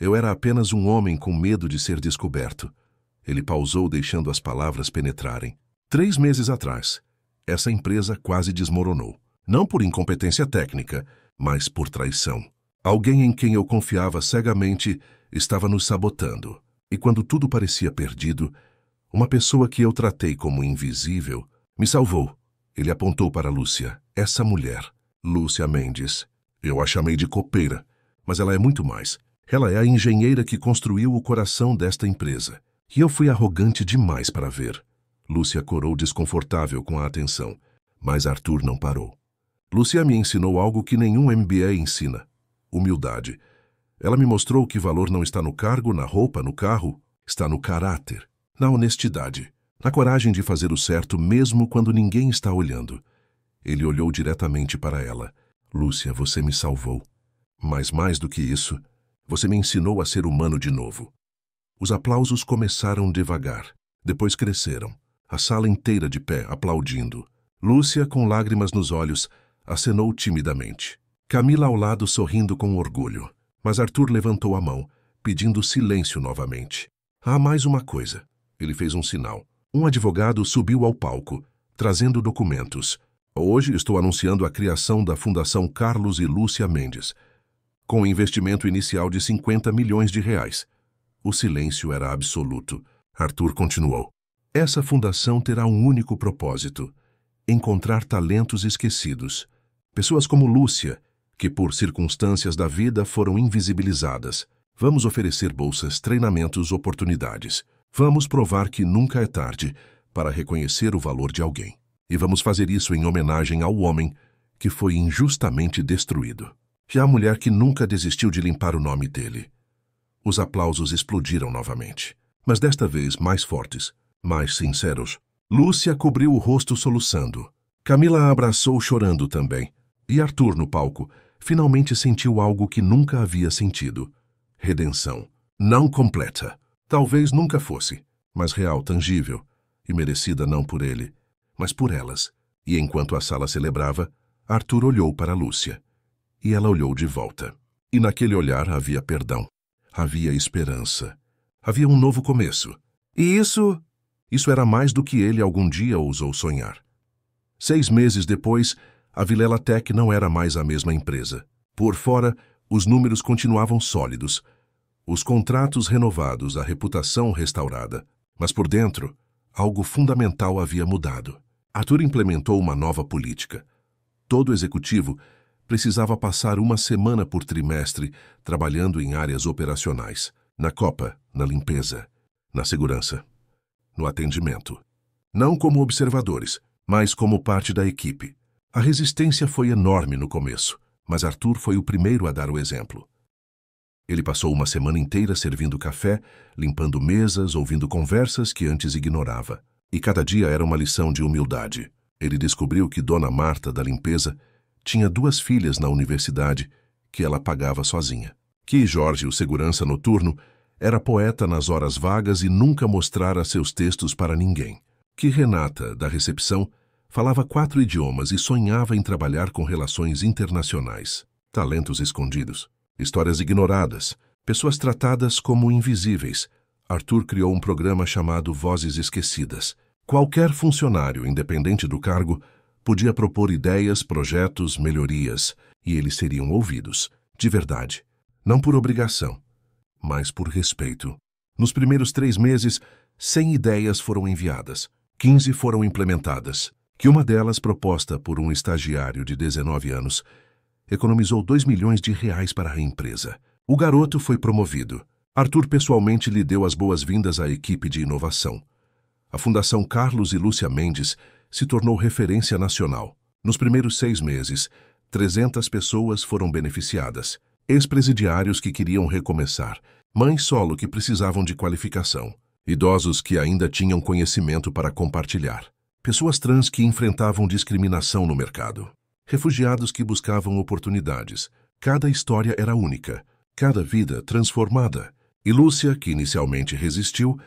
eu era apenas um homem com medo de ser descoberto. Ele pausou, deixando as palavras penetrarem. 3 meses atrás, essa empresa quase desmoronou. Não por incompetência técnica, mas por traição. Alguém em quem eu confiava cegamente estava nos sabotando. E quando tudo parecia perdido, uma pessoa que eu tratei como invisível me salvou. Ele apontou para Lúcia. Essa mulher, Lúcia Mendes. Eu a chamei de copeira, mas ela é muito mais. Ela é a engenheira que construiu o coração desta empresa. E eu fui arrogante demais para ver. Lúcia corou desconfortável com a atenção, mas Arthur não parou. Lúcia me ensinou algo que nenhum MBA ensina: humildade. Ela me mostrou que valor não está no cargo, na roupa, no carro, está no caráter, na honestidade, na coragem de fazer o certo mesmo quando ninguém está olhando. Ele olhou diretamente para ela. Lúcia, você me salvou. Mas mais do que isso, você me ensinou a ser humano de novo. Os aplausos começaram devagar, depois cresceram. A sala inteira de pé, aplaudindo. Lúcia, com lágrimas nos olhos, acenou timidamente. Camila ao lado sorrindo com orgulho. Mas Arthur levantou a mão, pedindo silêncio novamente. Há mais uma coisa. Ele fez um sinal. Um advogado subiu ao palco, trazendo documentos. Hoje estou anunciando a criação da Fundação Carlos e Lúcia Mendes, com um investimento inicial de 50 milhões de reais. O silêncio era absoluto. Arthur continuou. Essa fundação terá um único propósito: encontrar talentos esquecidos. Pessoas como Lúcia, que por circunstâncias da vida foram invisibilizadas. Vamos oferecer bolsas, treinamentos, oportunidades. Vamos provar que nunca é tarde para reconhecer o valor de alguém. E vamos fazer isso em homenagem ao homem que foi injustamente destruído. E à mulher que nunca desistiu de limpar o nome dele. Os aplausos explodiram novamente, mas desta vez mais fortes, mais sinceros. Lúcia cobriu o rosto soluçando. Camila a abraçou chorando também. E Arthur, no palco, finalmente sentiu algo que nunca havia sentido. Redenção. Não completa. Talvez nunca fosse, mas real, tangível, e merecida não por ele, mas por elas. E enquanto a sala celebrava, Arthur olhou para Lúcia. E ela olhou de volta. E naquele olhar havia perdão. Havia esperança. Havia um novo começo. E isso era mais do que ele algum dia ousou sonhar. 6 meses depois, a Vilela Tech não era mais a mesma empresa. Por fora, os números continuavam sólidos. Os contratos renovados, a reputação restaurada. Mas por dentro, algo fundamental havia mudado. Arthur implementou uma nova política. Todo executivo precisava passar 1 semana por trimestre trabalhando em áreas operacionais. Na copa, na limpeza, na segurança, no atendimento. Não como observadores, mas como parte da equipe. A resistência foi enorme no começo, mas Arthur foi o primeiro a dar o exemplo. Ele passou 1 semana inteira servindo café, limpando mesas, ouvindo conversas que antes ignorava. E cada dia era uma lição de humildade. Ele descobriu que Dona Marta, da limpeza, tinha 2 filhas na universidade que ela pagava sozinha. Que Jorge, o segurança noturno, era poeta nas horas vagas e nunca mostrara seus textos para ninguém. Que Renata, da recepção, falava 4 idiomas e sonhava em trabalhar com relações internacionais. Talentos escondidos, histórias ignoradas, pessoas tratadas como invisíveis. Arthur criou um programa chamado Vozes Esquecidas. Qualquer funcionário, independente do cargo, podia propor ideias, projetos, melhorias, e eles seriam ouvidos. de verdade. Não por obrigação, mas por respeito. Nos primeiros 3 meses, 100 ideias foram enviadas. 15 foram implementadas. Que uma delas, proposta por um estagiário de 19 anos, economizou R$ 2 milhões para a empresa. O garoto foi promovido. Arthur pessoalmente lhe deu as boas-vindas à equipe de inovação. A Fundação Carlos e Lúcia Mendes se tornou referência nacional. Nos primeiros 6 meses, 300 pessoas foram beneficiadas. Ex-presidiários que queriam recomeçar, mães solo que precisavam de qualificação, idosos que ainda tinham conhecimento para compartilhar, pessoas trans que enfrentavam discriminação no mercado, refugiados que buscavam oportunidades. Cada história era única, cada vida transformada. E Lúcia, que inicialmente resistiu,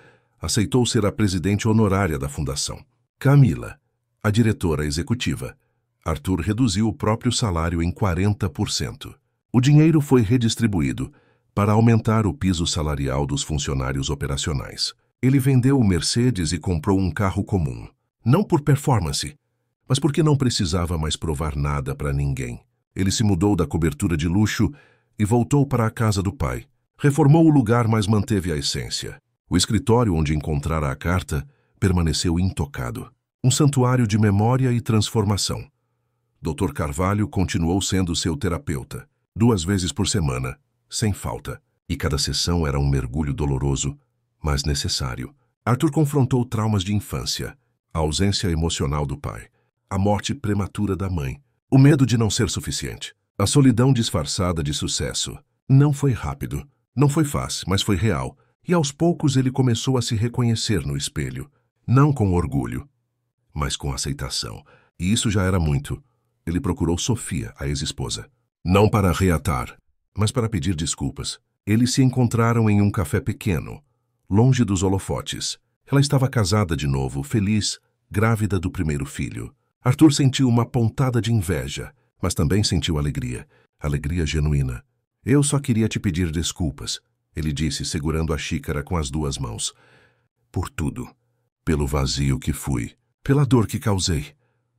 aceitou ser a presidente honorária da fundação. Camila, a diretora executiva. Arthur reduziu o próprio salário em 40%. O dinheiro foi redistribuído para aumentar o piso salarial dos funcionários operacionais. Ele vendeu o Mercedes e comprou um carro comum. Não por performance, mas porque não precisava mais provar nada para ninguém. Ele se mudou da cobertura de luxo e voltou para a casa do pai. Reformou o lugar, mas manteve a essência. O escritório onde encontrara a carta permaneceu intocado. Um santuário de memória e transformação. Dr. Carvalho continuou sendo seu terapeuta, 2 vezes por semana, sem falta. E cada sessão era um mergulho doloroso, mas necessário. Arthur confrontou traumas de infância, a ausência emocional do pai, a morte prematura da mãe, o medo de não ser suficiente, a solidão disfarçada de sucesso. Não foi rápido, não foi fácil, mas foi real. E aos poucos ele começou a se reconhecer no espelho, não com orgulho, mas com aceitação. E isso já era muito. Ele procurou Sofia, a ex-esposa. Não para reatar, mas para pedir desculpas. Eles se encontraram em um café pequeno, longe dos holofotes. Ela estava casada de novo, feliz, grávida do primeiro filho. Arthur sentiu uma pontada de inveja, mas também sentiu alegria. Alegria genuína. Eu só queria te pedir desculpas, ele disse, segurando a xícara com as 2 mãos. Por tudo. Pelo vazio que fui. Pela dor que causei.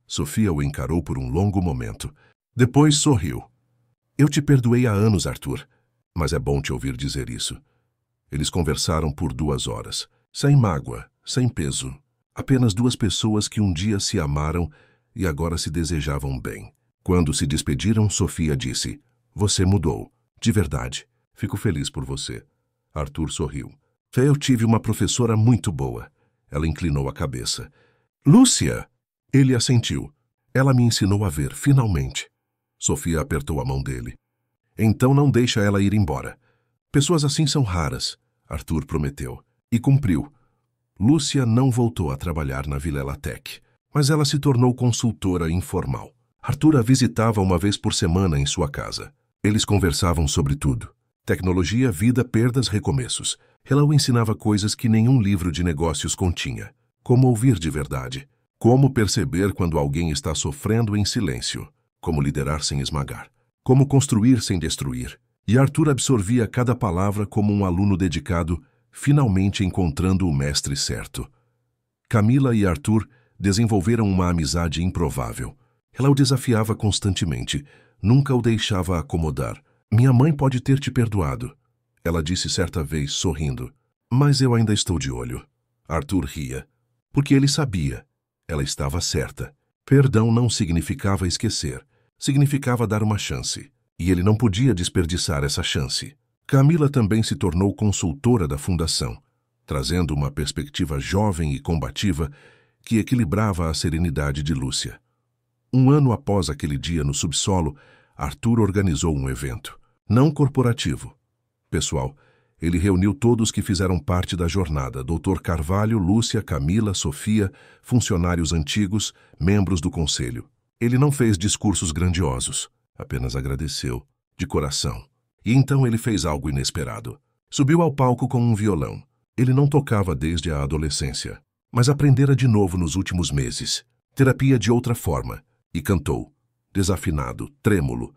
Sofia o encarou por um longo momento. Depois sorriu. Eu te perdoei há anos, Arthur. Mas é bom te ouvir dizer isso. Eles conversaram por 2 horas. Sem mágoa, sem peso. Apenas 2 pessoas que um dia se amaram e agora se desejavam bem. Quando se despediram, Sofia disse: Você mudou. De verdade. Fico feliz por você. Arthur sorriu. Eu tive uma professora muito boa. Ela inclinou a cabeça. Lúcia! Ele assentiu. Ela me ensinou a ver, finalmente. Sofia apertou a mão dele. Então não deixa ela ir embora. Pessoas assim são raras, Arthur prometeu. E cumpriu. Lúcia não voltou a trabalhar na Vilela Tech, mas ela se tornou consultora informal. Arthur a visitava 1 vez por semana em sua casa. Eles conversavam sobre tudo. Tecnologia, vida, perdas, recomeços. Ela o ensinava coisas que nenhum livro de negócios continha. Como ouvir de verdade. Como perceber quando alguém está sofrendo em silêncio. Como liderar sem esmagar. Como construir sem destruir. E Arthur absorvia cada palavra como um aluno dedicado, finalmente encontrando o mestre certo. Camila e Arthur desenvolveram uma amizade improvável. Ela o desafiava constantemente, nunca o deixava acomodar. Minha mãe pode ter te perdoado, ela disse certa vez, sorrindo. Mas eu ainda estou de olho. Arthur ria, porque ele sabia. Ela estava certa. Perdão não significava esquecer, significava dar uma chance. E ele não podia desperdiçar essa chance. Camila também se tornou consultora da fundação, trazendo uma perspectiva jovem e combativa que equilibrava a serenidade de Lúcia. 1 ano após aquele dia no subsolo, Arthur organizou um evento, não corporativo. Pessoal, ele reuniu todos que fizeram parte da jornada, Dr. Carvalho, Lúcia, Camila, Sofia, funcionários antigos, membros do conselho. Ele não fez discursos grandiosos, apenas agradeceu, de coração. E então ele fez algo inesperado. Subiu ao palco com um violão. Ele não tocava desde a adolescência, mas aprendera de novo nos últimos meses. Terapia de outra forma. E cantou, desafinado, trêmulo,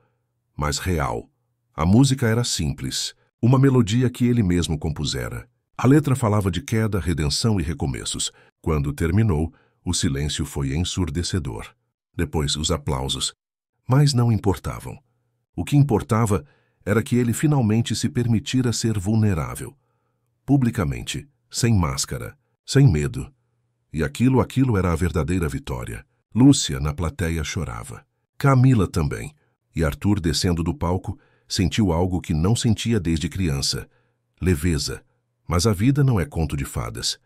mas real. A música era simples, uma melodia que ele mesmo compusera. A letra falava de queda, redenção e recomeços. Quando terminou, o silêncio foi ensurdecedor. Depois, os aplausos. Mas não importavam. O que importava era que ele finalmente se permitira ser vulnerável. Publicamente, sem máscara, sem medo. E aquilo era a verdadeira vitória. Lúcia, na plateia, chorava. Camila também. E Arthur, descendo do palco, sentiu algo que não sentia desde criança. Leveza. Mas a vida não é conto de fadas.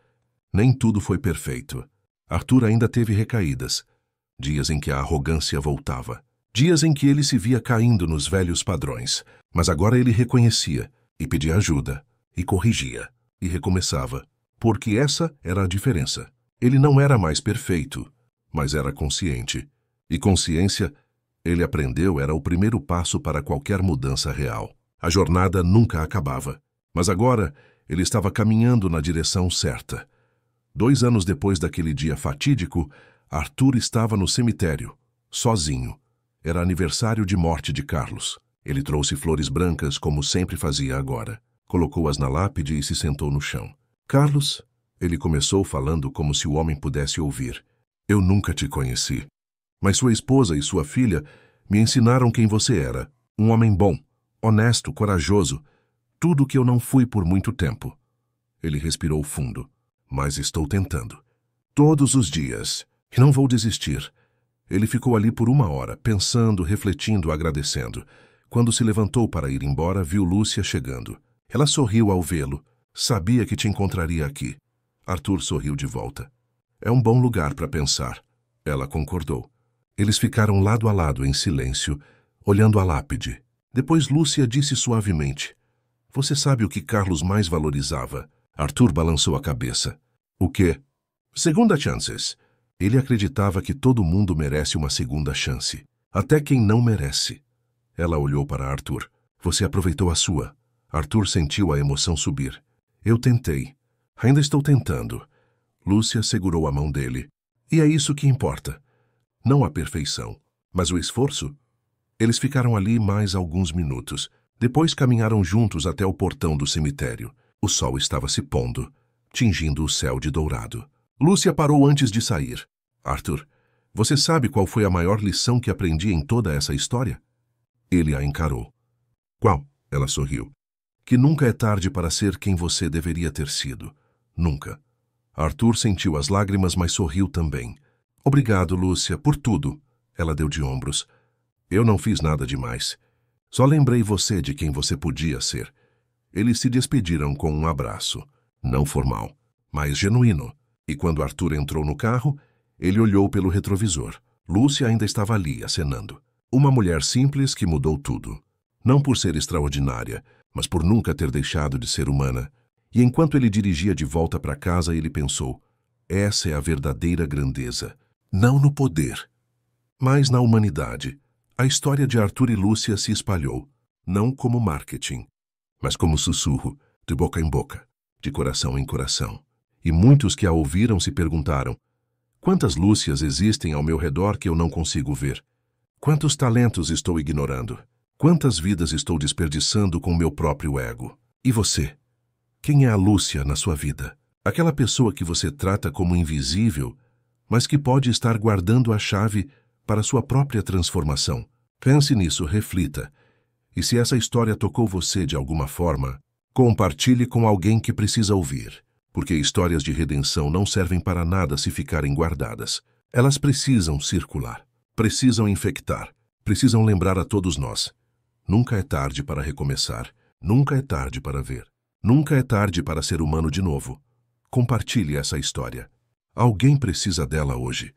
Nem tudo foi perfeito. Arthur ainda teve recaídas. Dias em que a arrogância voltava. Dias em que ele se via caindo nos velhos padrões. Mas agora ele reconhecia, e pedia ajuda, e corrigia, e recomeçava. Porque essa era a diferença. Ele não era mais perfeito, mas era consciente. E consciência, ele aprendeu, era o primeiro passo para qualquer mudança real. A jornada nunca acabava. Mas agora, ele estava caminhando na direção certa. 2 anos depois daquele dia fatídico, Arthur estava no cemitério, sozinho. Era aniversário de morte de Carlos. Ele trouxe flores brancas, como sempre fazia agora. Colocou-as na lápide e se sentou no chão. Carlos, ele começou falando como se o homem pudesse ouvir. Eu nunca te conheci. Mas sua esposa e sua filha me ensinaram quem você era. Um homem bom, honesto, corajoso. Tudo que eu não fui por muito tempo. Ele respirou fundo. Mas estou tentando. Todos os dias. E não vou desistir. Ele ficou ali por 1 hora, pensando, refletindo, agradecendo. Quando se levantou para ir embora, viu Lúcia chegando. Ela sorriu ao vê-lo. Sabia que te encontraria aqui. Arthur sorriu de volta. É um bom lugar para pensar. Ela concordou. Eles ficaram lado a lado em silêncio, olhando a lápide. Depois Lúcia disse suavemente. Você sabe o que Carlos mais valorizava? Arthur balançou a cabeça. O quê? Segunda chances. Ele acreditava que todo mundo merece uma segunda chance. Até quem não merece. Ela olhou para Arthur. Você aproveitou a sua. Arthur sentiu a emoção subir. Eu tentei. Ainda estou tentando. Lúcia segurou a mão dele. E é isso que importa. Não a perfeição, mas o esforço. Eles ficaram ali mais alguns minutos. Depois caminharam juntos até o portão do cemitério. O sol estava se pondo, tingindo o céu de dourado. Lúcia parou antes de sair. Arthur, você sabe qual foi a maior lição que aprendi em toda essa história? Ele a encarou. Qual? Ela sorriu. Que nunca é tarde para ser quem você deveria ter sido. Nunca. Arthur sentiu as lágrimas, mas sorriu também. Obrigado, Lúcia, por tudo. Ela deu de ombros. Eu não fiz nada demais. Só lembrei você de quem você podia ser. Eles se despediram com um abraço. Não formal, mas genuíno. E quando Arthur entrou no carro, ele olhou pelo retrovisor. Lúcia ainda estava ali, acenando. Uma mulher simples que mudou tudo. Não por ser extraordinária, mas por nunca ter deixado de ser humana. E enquanto ele dirigia de volta para casa, ele pensou, essa é a verdadeira grandeza. Não no poder, mas na humanidade. A história de Arthur e Lúcia se espalhou, não como marketing, mas como sussurro, de boca em boca, de coração em coração. E muitos que a ouviram se perguntaram, quantas Lúcias existem ao meu redor que eu não consigo ver? Quantos talentos estou ignorando? Quantas vidas estou desperdiçando com meu próprio ego? E você? Quem é a Lúcia na sua vida? Aquela pessoa que você trata como invisível, mas que pode estar guardando a chave para sua própria transformação. Pense nisso, reflita. E se essa história tocou você de alguma forma, compartilhe com alguém que precisa ouvir. Porque histórias de redenção não servem para nada se ficarem guardadas. Elas precisam circular, precisam infectar, precisam lembrar a todos nós. Nunca é tarde para recomeçar, nunca é tarde para ver. Nunca é tarde para ser humano de novo. Compartilhe essa história. Alguém precisa dela hoje.